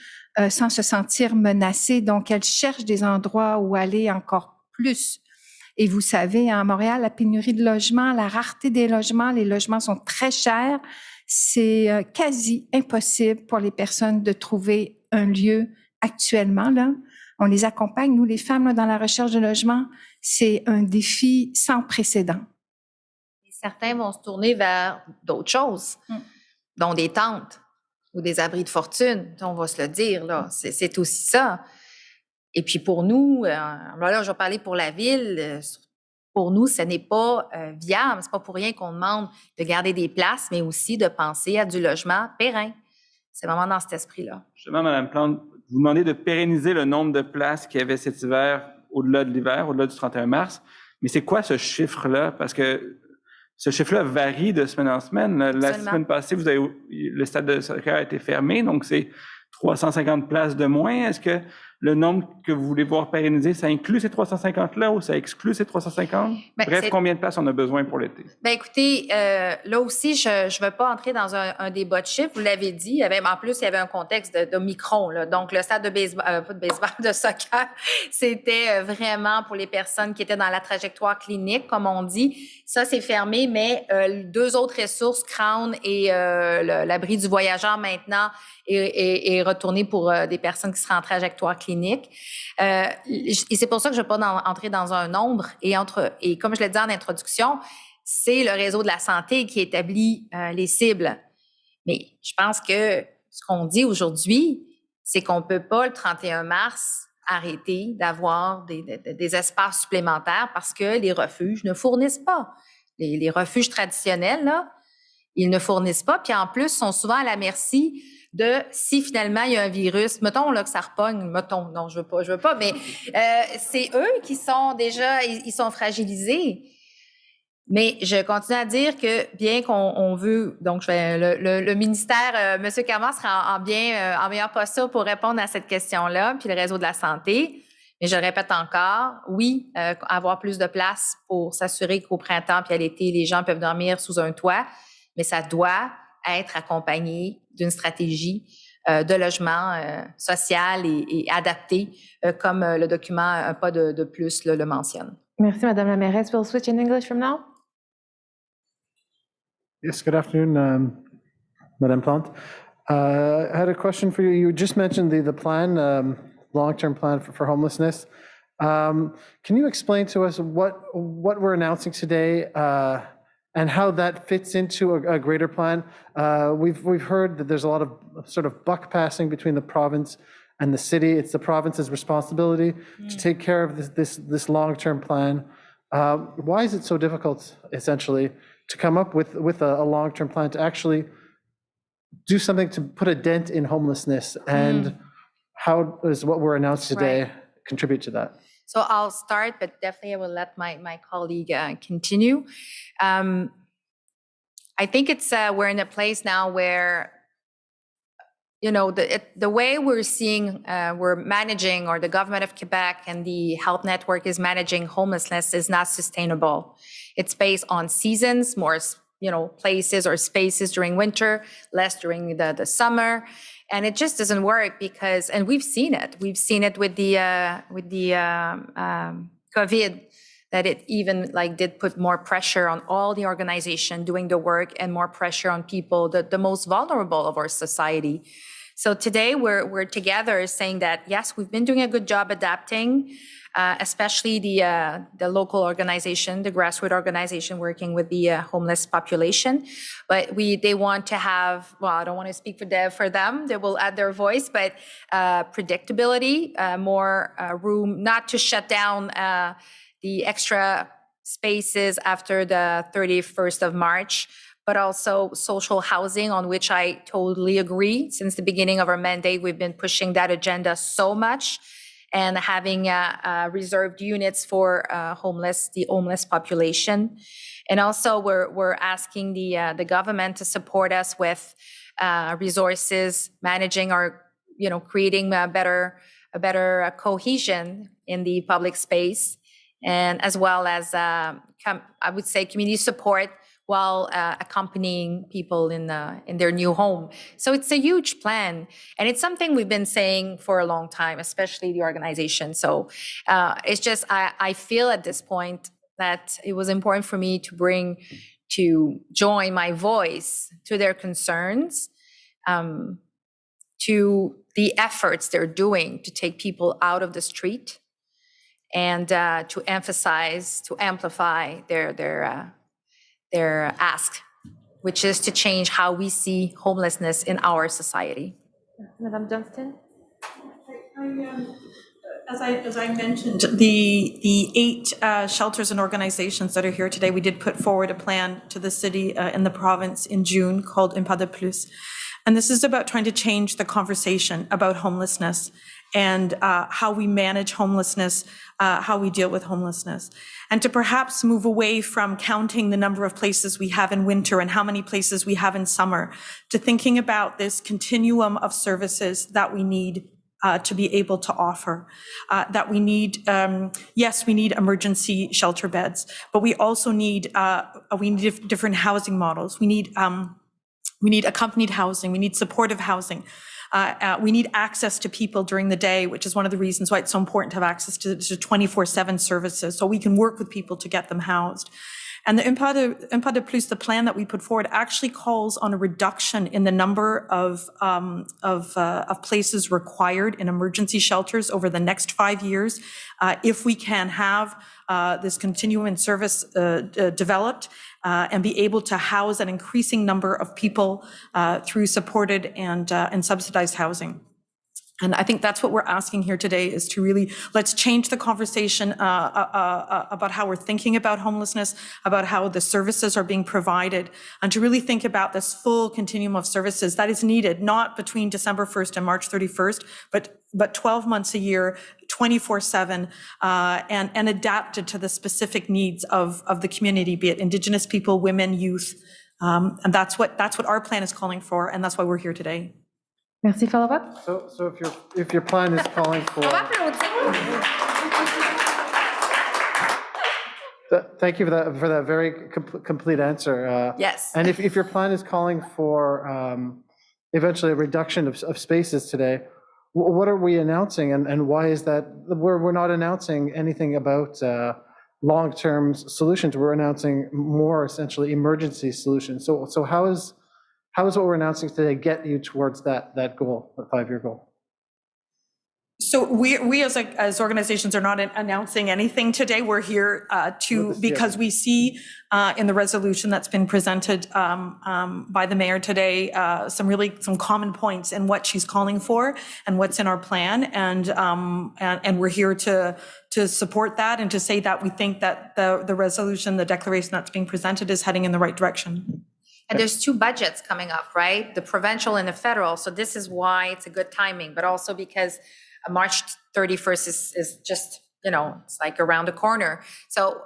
sans se sentir menacées. Donc, elles cherchent des endroits où aller encore plus. Et vous savez, à Montréal, la pénurie de logements, la rareté des logements, les logements sont très chers. C'est quasi impossible pour les personnes de trouver un lieu actuellement, là. On les accompagne, nous, les femmes, là, dans la recherche de logement. C'est un défi sans précédent. Certains vont se tourner vers d'autres choses, dont des tentes ou des abris de fortune, on va se le dire, là. C'est aussi ça. Et puis pour nous, là, je vais parler pour la ville, pour nous, ce n'est pas viable. C'est pas pour rien qu'on demande de garder des places, mais aussi de penser à du logement périn. C'est vraiment dans cet esprit-là. Justement, Mme Plante, vous demandez de pérenniser le nombre de places qu'il y avait cet hiver au-delà de l'hiver, au-delà du 31 mars. Mais c'est quoi ce chiffre-là? Parce que ce chiffre-là varie de semaine en semaine. La semaine passée, le stade de soccer a été fermé, donc c'est 350 places de moins. Est-ce que le nombre que vous voulez voir pérenniser, ça inclut ces 350-là ou ça exclut ces 350? Bref, combien de places on a besoin pour l'été? Bien, écoutez, là aussi, je ne veux pas entrer dans un débat de chiffres. Vous l'avez dit. En plus, il y avait un contexte d'Omicron, là. Donc, le stade de baseball, pas de baseball, de soccer, c'était vraiment pour les personnes qui étaient dans la trajectoire clinique, comme on dit. Ça, c'est fermé, mais 2 autres ressources, Crown et l'abri du voyageur maintenant, est retourné pour des personnes qui seraient en trajectoire clinique. Et c'est pour ça que je ne vais pas entrer dans un nombre. Et comme je l'ai dit en introduction, c'est le réseau de la santé qui établit les cibles. Mais je pense que ce qu'on dit aujourd'hui, c'est qu'on ne peut pas, le 31 mars, arrêter d'avoir des espaces supplémentaires parce que les refuges ne fournissent pas. Les refuges traditionnels, là, ils ne fournissent pas. Puis en plus, sont souvent à la merci de si finalement il y a un virus, mettons là que ça repogne, non, je veux pas, mais c'est eux qui sont déjà, ils sont fragilisés. Mais je continue à dire que bien qu'on veut, donc le ministère, M. Carman sera en meilleure posture pour répondre à cette question-là, puis le réseau de la santé. Mais je le répète encore, oui, avoir plus de place pour s'assurer qu'au printemps puis à l'été, les gens peuvent dormir sous un toit, mais ça doit être accompagné d'une stratégie de logement social et adapté, comme le document Un pas de plus le mentionne. Merci, Madame la mairesse. We'll switch in English from now. Yes, good afternoon, Madame Plante. I had a question for you. You just mentioned the plan, long-term plan for homelessness. Can you explain to us what we're announcing today and how that fits into a greater plan? We've heard that there's a lot of sort of buck passing between the province and the city. It's the province's responsibility to take care of this long-term plan. Why is it so difficult, essentially, to come up with a long-term plan to actually do something to put a dent in homelessness? And how does what we're announcing today contribute to that? So I'll start, but definitely I will let my colleague continue. I think it's we're in a place now where, you know, the way we're seeing we're managing, or the government of Quebec and the health network is managing homelessness, is not sustainable. It's based on seasons, more, you know, places or spaces during winter, less during the summer. And it just doesn't work because, and we've seen it with the COVID, that it even like did put more pressure on all the organization doing the work and more pressure on people, the most vulnerable of our society. So today we're together saying that, yes, we've been doing a good job adapting, especially the local organization, the grassroots organization working with the homeless population. But they want to have, well, I don't want to speak for them, they will add their voice, but predictability, more room, not to shut down the extra spaces after the 31st of March, but also social housing, on which I totally agree. Since the beginning of our mandate, we've been pushing that agenda so much, and having reserved units for the homeless population. And also we're asking the government to support us with resources, managing our, you know, creating a better cohesion in the public space, and as well as I would say community support while accompanying people in their new home. So it's a huge plan, and it's something we've been saying for a long time, especially the organization. So it's just, I feel at this point that it was important for me to bring to join my voice to their concerns, to the efforts they're doing to take people out of the street, and to emphasize, to amplify their ask, which is to change how we see homelessness in our society. Madame Johnston? As I mentioned, the 8 shelters and organizations that are here today, we did put forward a plan to the city and the province in June called Un Pas de Plus. And this is about trying to change the conversation about homelessness and how we manage homelessness, how we deal with homelessness, and to perhaps move away from counting the number of places we have in winter and how many places we have in summer, to thinking about this continuum of services that we need to be able to offer, that we need, yes, we need emergency shelter beds, but we also need, different housing models. We need accompanied housing, we need supportive housing. We need access to people during the day, which is one of the reasons why it's so important to have access to 24/7 services, so we can work with people to get them housed. And the Un Pas de Plus, the plan that we put forward, actually calls on a reduction in the number of places required in emergency shelters over the next 5 years, if we can have this continuum in service developed and be able to house an increasing number of people through supported and subsidized housing. And I think that's what we're asking here today, is to really, let's change the conversation about how we're thinking about homelessness, about how the services are being provided, and to really think about this full continuum of services that is needed, not between December 1st and March 31st, but 12 months a year, 24/7, and adapted to the specific needs of the community, be it Indigenous people, women, youth. And that's what our plan is calling for, and that's why we're here today. Merci, follow-up. So if your plan is calling for. Thank you for that very complete answer. Yes. And if your plan is calling for eventually a reduction of spaces today, what are we announcing, and why is that? We're not announcing anything about long-term solutions. We're announcing more essentially emergency solutions. So how is what we're announcing today get you towards that goal, the 5-year goal? So we as organizations are not announcing anything today. We're here because we see in the resolution that's been presented by the mayor today some common points in what she's calling for and what's in our plan, and we're here to support that and to say that we think that the resolution, the declaration that's being presented, is heading in the right direction. And there's 2 budgets coming up, right? The provincial and the federal. So this is why it's a good timing, but also because March 31st is just, it's like around the corner. So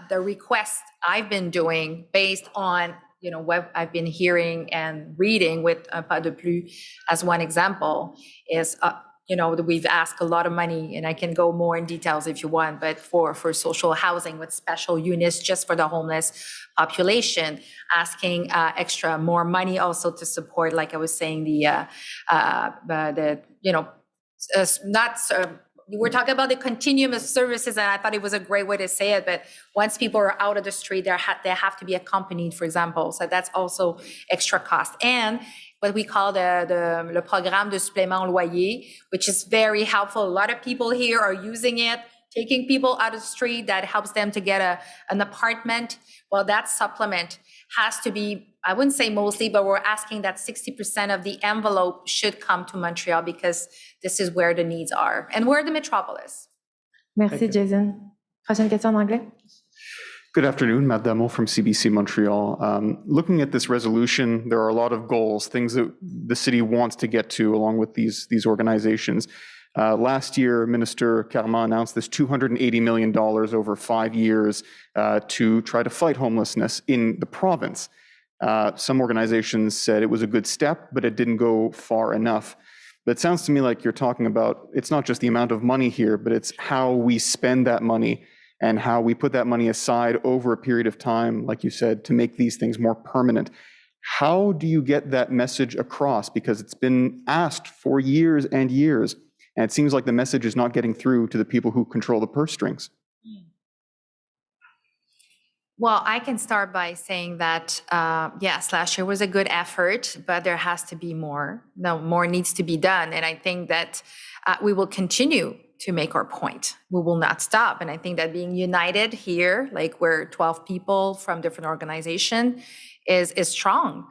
the request I've been doing based on, what I've been hearing and reading with Un Pas de Plus as one example is, we've asked a lot of money, and I can go more in details if you want, but for social housing with special units just for the homeless population, asking more money also to support, like I was saying, we're talking about the continuum of services, and I thought it was a great way to say it, but once people are out of the street, they have to be accompanied, for example. So that's also extra cost. And what we call le programme de supplément loyer, which is very helpful. A lot of people here are using it, taking people out of the street. That helps them to get an apartment. Well, that supplement has to be, I wouldn't say mostly, but we're asking that 60% of the envelope should come to Montreal, because this is where the needs are, and we're the metropolis. Merci, Jason. Prochaine question en anglais. Good afternoon, Matt Demo from CBC Montreal. Looking at this resolution, there are a lot of goals, things that the city wants to get to along with these organizations. Last year, Minister Carman announced this $280 million over 5 years to try to fight homelessness in the province. Some organizations said it was a good step, but it didn't go far enough. But it sounds to me like you're talking about, it's not just the amount of money here, but it's how we spend that money and how we put that money aside over a period of time, like you said, to make these things more permanent. How do you get that message across? Because it's been asked for years and years, and it seems like the message is not getting through to the people who control the purse strings. Well, I can start by saying that, yes, last year was a good effort, but there has to be more. No, more needs to be done. And I think that we will continue to make our point. We will not stop. And I think that being united here, like we're 12 people from different organizations, is strong.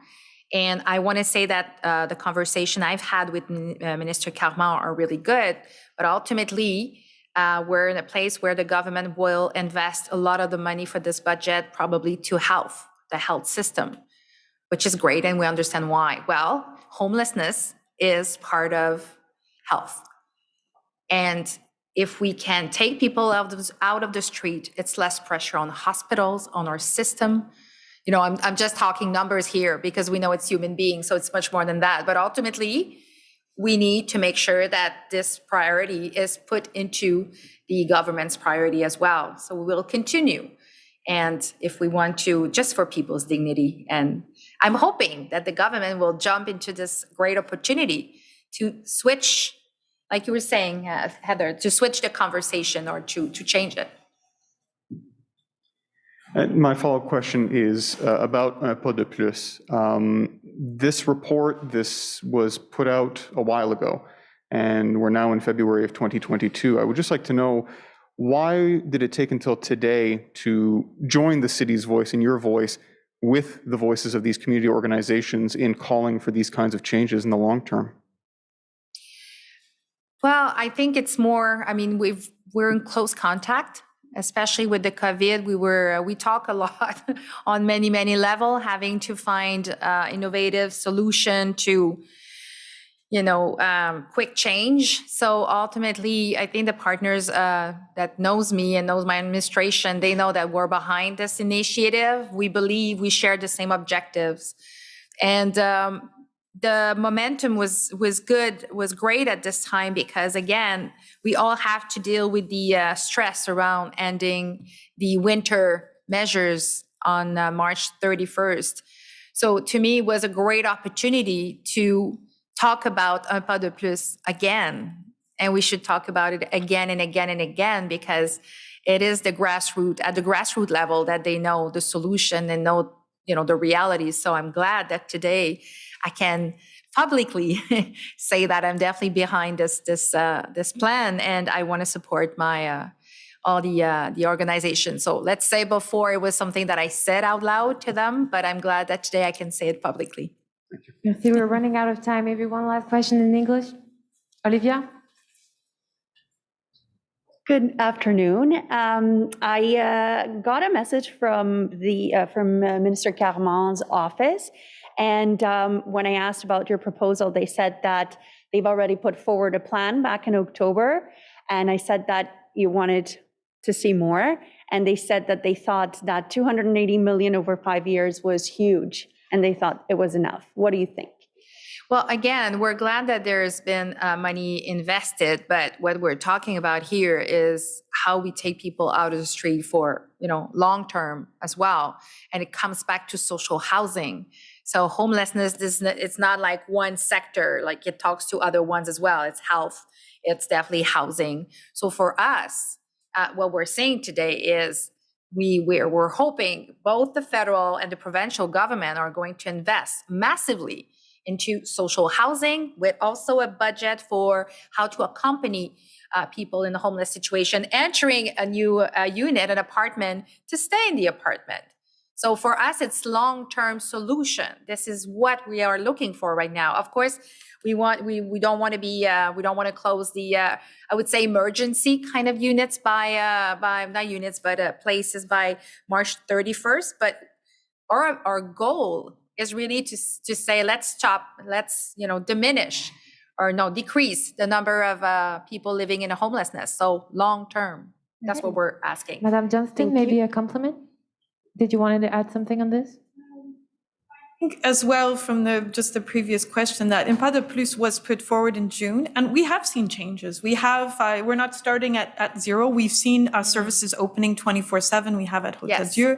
And I want to say that the conversation I've had with Minister Carman are really good, but ultimately, we're in a place where the government will invest a lot of the money for this budget, probably to health, the health system, which is great, and we understand why. Well, homelessness is part of health. And if we can take people out of the street, it's less pressure on hospitals, on our system. You know, I'm just talking numbers here because we know it's human beings, so it's much more than that. But ultimately, we need to make sure that this priority is put into the government's priority as well. So we will continue. And if we want to, just for people's dignity, and I'm hoping that the government will jump into this great opportunity to switch, like you were saying, Heather, to switch the conversation or to change it. My follow-up question is about Un Pas de Plus. This report, this was put out a while ago, and we're now in February of 2022. I would just like to know, why did it take until today to join the city's voice and your voice with the voices of these community organizations in calling for these kinds of changes in the long term? Well, I think it's more, I mean, we're in close contact, especially with the COVID. We talk a lot on many levels, having to find innovative solution to, quick change. So ultimately, I think the partners that knows me and knows my administration, they know that we're behind this initiative. We believe we share the same objectives. And the momentum was good, was great at this time because, again, we all have to deal with the stress around ending the winter measures on March 31st. So to me, it was a great opportunity to talk about Un Pas de Plus again. And we should talk about it again and again and again, because it is at the grassroots level that they know the solution and know, the reality. So I'm glad that today I can publicly say that I'm definitely behind this plan, and I want to support my all the organizations. So let's say before it was something that I said out loud to them, but I'm glad that today I can say it publicly. Merci. We're running out of time. Maybe one last question in English. Olivia? Good afternoon. I got a message from Minister Carman's office, and when I asked about your proposal, they said that they've already put forward a plan back in October, and I said that you wanted to see more, and they said that they thought that 280 million over 5 years was huge, and they thought it was enough. What do you think? Well, again, we're glad that there's been money invested, but what we're talking about here is how we take people out of the street for, long term as well. And it comes back to social housing. So homelessness, it's not like one sector, like it talks to other ones as well. It's health, it's definitely housing. So for us, what we're saying today is we're hoping both the federal and the provincial government are going to invest massively into social housing, with also a budget for how to accompany people in a homeless situation entering a new unit, an apartment, to stay in the apartment. So for us, it's long-term solution. This is what we are looking for right now. Of course, we don't want to close the I would say emergency kind of units by not units, but places by March 31st. But our goal is really to say, let's diminish or decrease the number of people living in a homelessness. So long term, that's what we're asking. Madame Johnston, maybe a compliment? Did you want to add something on this? I think as well from the previous question that Un Pas de Plus was put forward in June, and we have seen changes. We're not starting at zero. We've seen services opening 24/7. We have at Hôtel Dieu.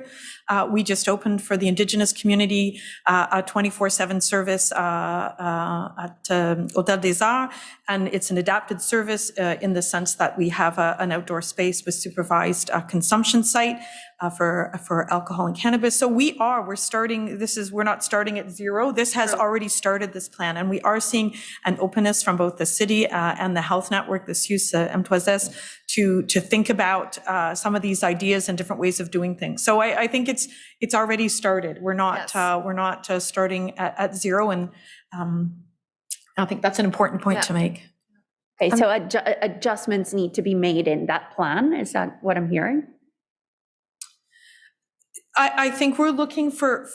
We just opened for the Indigenous community a 24/7 service at Hôtel des Arts, and it's an adapted service in the sense that we have an outdoor space with supervised consumption site. for alcohol and cannabis. So we're not starting at zero. This has already started this plan, and we are seeing an openness from both the city and the health network, the SUS M3S, to think about some of these ideas and different ways of doing things. So I think it's already started. We're not starting at zero, and I think that's an important point to make. Okay, so adjustments need to be made in that plan. Is that what I'm hearing? I think we're looking for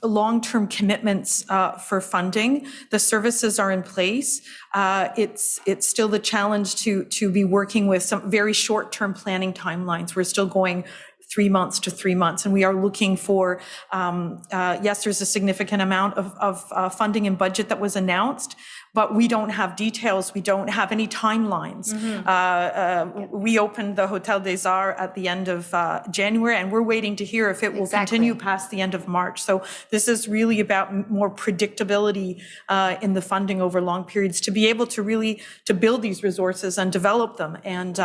long-term commitments for funding. The services are in place. It's still the challenge to be working with some very short-term planning timelines. We're still going 3 months to 3 months, and we are looking for. Yes, there's a significant amount of funding and budget that was announced, but we don't have details. We don't have any timelines. We opened the Hotel des Arts at the end of January, and we're waiting to hear if it will continue past the end of March. So this is really about more predictability in the funding over long periods to be able to really to build these resources and develop them and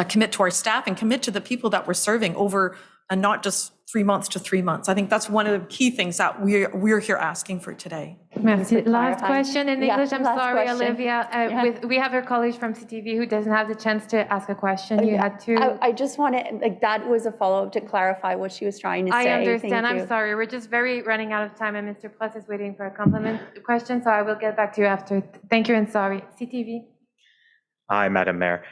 commit to our staff and commit to the people that we're serving over and not just 3 months to 3 months. I think that's one of the key things that we're here asking for today. Merci. Last question in English. I'm sorry, question. Olivia. We have our colleague from CTV who doesn't have the chance to ask a question. You had to. I just want to, that was a follow-up to clarify what she was trying to say. I understand. Thank you. I'm sorry. We're just running out of time, and Mr. Prost is waiting for a compliment question, so I will get back to you after. Thank you and sorry. CTV. Hi, Madam Mayor.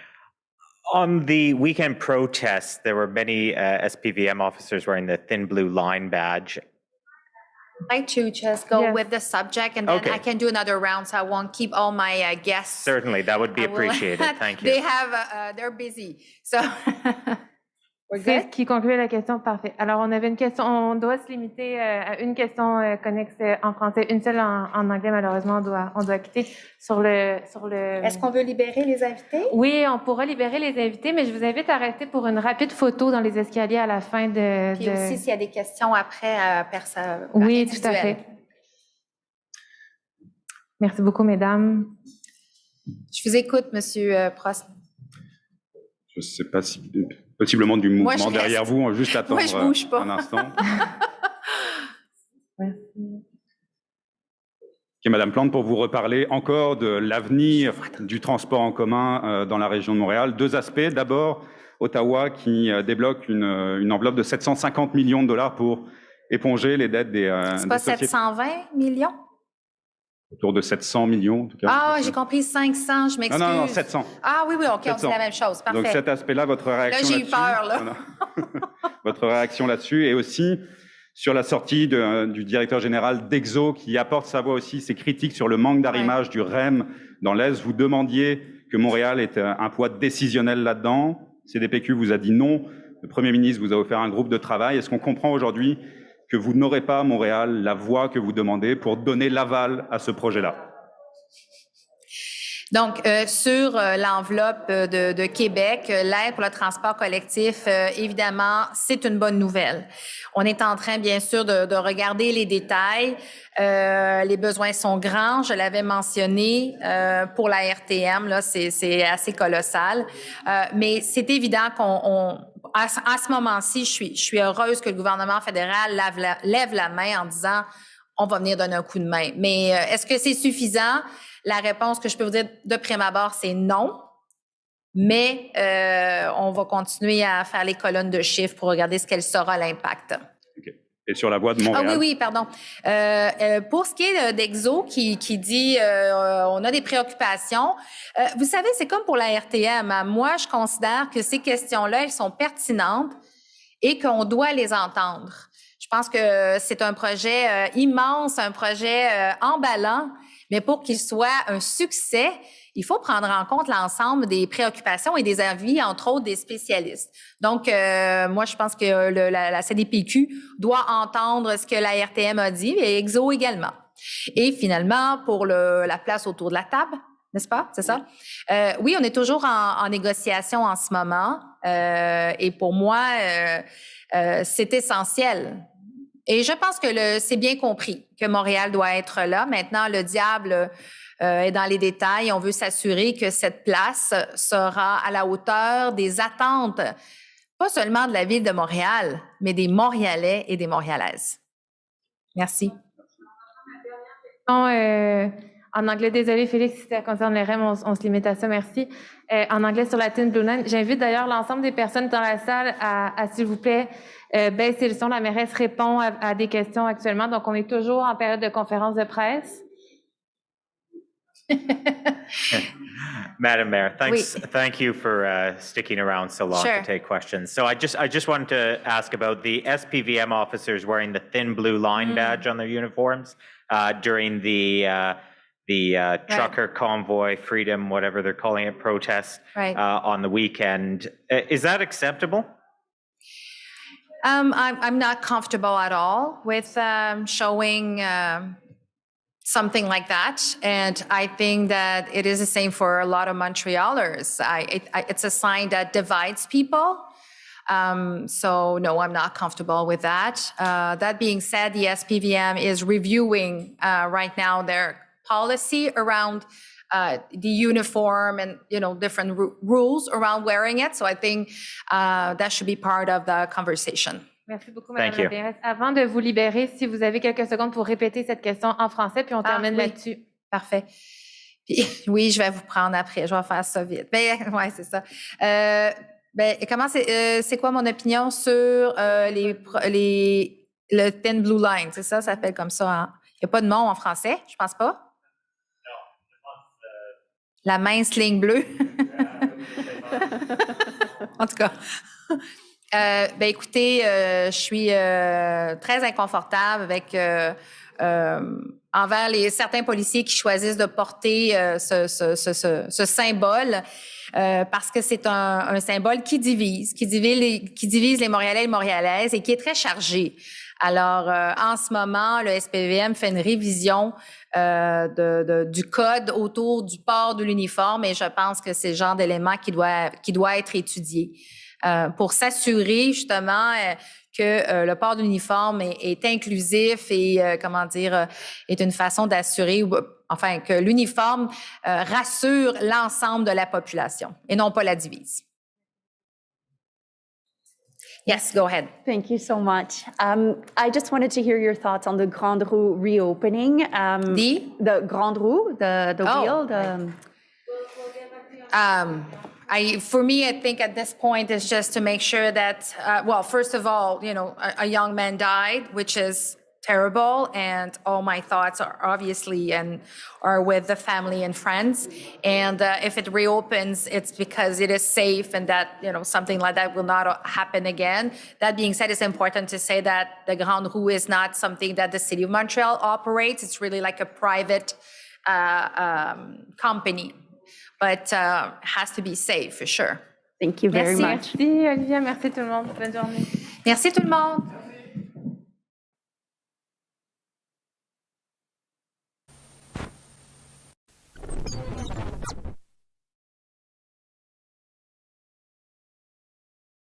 On the weekend protests, there were many SPVM officers wearing the thin blue line badge. I'd like to just go with the subject, and then I can do another round, so I won't keep all my guests. Certainly, that would be appreciated. Thank you. They have, they're busy, so. C'est ce qui conclut la question. Parfait. Alors, on avait une question. On doit se limiter à une question connexe en français, une seule en anglais. Malheureusement, on doit quitter sur le. Est-ce qu'on veut libérer les invités? Oui, on pourra libérer les invités, mais je vous invite à rester pour une rapide photo dans les escaliers à la fin de. Puis aussi, s'il y a des questions après, personne. Oui, tout à fait. Merci beaucoup, mesdames. Je vous écoute, Monsieur Prost. Je ne sais pas si. Possiblement du mouvement derrière vous, on va juste attendre un instant. Merci. Ok, Madame Plante, pour vous reparler encore de l'avenir du transport en commun dans la région de Montréal. 2 aspects. D'abord, Ottawa qui débloque une enveloppe de 750 millions de dollars pour éponger les dettes des C'est pas 720 millions? Autour de 700 millions, en tout cas. Ah, j'ai compris 500, je m'excuse. Non, 700. Ah oui, OK, 700. On dit la même chose, parfait. Donc cet aspect-là, votre réaction là-dessus. Là, j'ai eu peur, là. Votre réaction là-dessus, et aussi sur la sortie du directeur général d'Exo, qui apporte sa voix aussi, ses critiques sur le manque d'arrimage du REM dans l'Est. Vous demandiez que Montréal ait un poids décisionnel là-dedans. CDPQ vous a dit non. Le Premier ministre vous a offert un groupe de travail. Est-ce qu'on comprend aujourd'hui que vous n'aurez pas à Montréal la voix que vous demandez pour donner l'aval à ce projet-là? Donc, sur l'enveloppe de Québec, l'aide pour le transport collectif, évidemment, c'est une bonne nouvelle. On est en train, bien sûr, de regarder les détails. Les besoins sont grands, je l'avais mentionné. Pour la RTM, là, c'est assez colossal. Mais c'est évident à ce moment-ci, je suis heureuse que le gouvernement fédéral lève la main en disant on va venir donner un coup de main. Mais est-ce que c'est suffisant? La réponse que je peux vous dire de prime abord, c'est non. Mais on va continuer à faire les colonnes de chiffres pour regarder ce qu'elle sera l'impact. Okay. Et sur la voie de Montréal? Ah oui, pardon. Pour ce qui est d'Exo, qui dit on a des préoccupations, vous savez, c'est comme pour la RTM. Moi, je considère que ces questions-là, elles sont pertinentes et qu'on doit les entendre. Je pense que c'est un projet immense, un projet emballant, mais pour qu'il soit un succès, il faut prendre en compte l'ensemble des préoccupations et des avis, entre autres des spécialistes. Donc, moi, je pense que la CDPQ doit entendre ce que la RTM a dit, et Exo également. Et finalement, pour la place autour de la table, n'est-ce pas? C'est ça? Oui, on est toujours en négociation en ce moment. Et pour moi, c'est essentiel. Et je pense que c'est bien compris que Montréal doit être là. Maintenant, le diable est dans les détails. On veut s'assurer que cette place sera à la hauteur des attentes, pas seulement de la ville de Montréal, mais des Montréalais et des Montréalaises. Merci. En anglais, désolé Félix, si ça concerne les REM, on se limite à ça, merci. En anglais sur la Thin Blue Line, j'invite d'ailleurs l'ensemble des personnes dans la salle à s'il vous plaît, baisser le son. La mairesse répond à des questions actuellement, donc on est toujours en période de conférence de presse. Madam Mayor, thank you for sticking around so long Sure. to take questions. So I just wanted to ask about the SPVM officers wearing the thin blue line badge on their uniforms during the trucker convoy, freedom, whatever they're calling it, protest on the weekend. Is that acceptable? I'm not comfortable at all with showing something like that. And I think that it is the same for a lot of Montrealers. It's a sign that divides people. So no, I'm not comfortable with that. That being said, the SPVM is reviewing right now their policy around the uniform and, different rules around wearing it. So I think that should be part of the conversation. Merci beaucoup, Madame la mairesse. Avant de vous libérer, si vous avez quelques secondes pour répéter cette question en français, puis on termine là-dessus. Parfait. Puis, oui, je vais vous prendre après. Je vais faire ça vite. Ouais, c'est ça. Comment c'est quoi mon opinion sur le Thin Blue Line? C'est ça, ça s'appelle comme ça. Hein? Il n'y a pas de nom en français, je pense pas. Non, je pense. La mince ligne bleue. En tout cas. Écoutez, je suis très inconfortable avec envers certains policiers qui choisissent de porter ce symbole parce que c'est un symbole qui divise les Montréalais et les Montréalaises et qui est très chargé. Alors, en ce moment, le SPVM fait une révision du code autour du port de l'uniforme et je pense que c'est le genre d'élément qui doit être étudié. Pour s'assurer justement que le port de l'uniforme est inclusif et est une façon d'assurer, que l'uniforme rassure l'ensemble de la population et non pas la divise. Yes, go ahead. Thank you so much. I just wanted to hear your thoughts on the Grande Roue reopening. The Grande Roue, the wheel. For me, I think at this point is just to make sure that, first of all, a young man died, which is terrible, and all my thoughts are obviously are with the family and friends. And if it reopens, it's because it is safe and that, something like that will not happen again. That being said, it's important to say that the Grande Roue is not something that the City of Montreal operates. It's really like a private company. But has to be safe for sure. Thank you very much. Merci Olivia, merci tout le monde. Bonne journée. Merci tout le monde.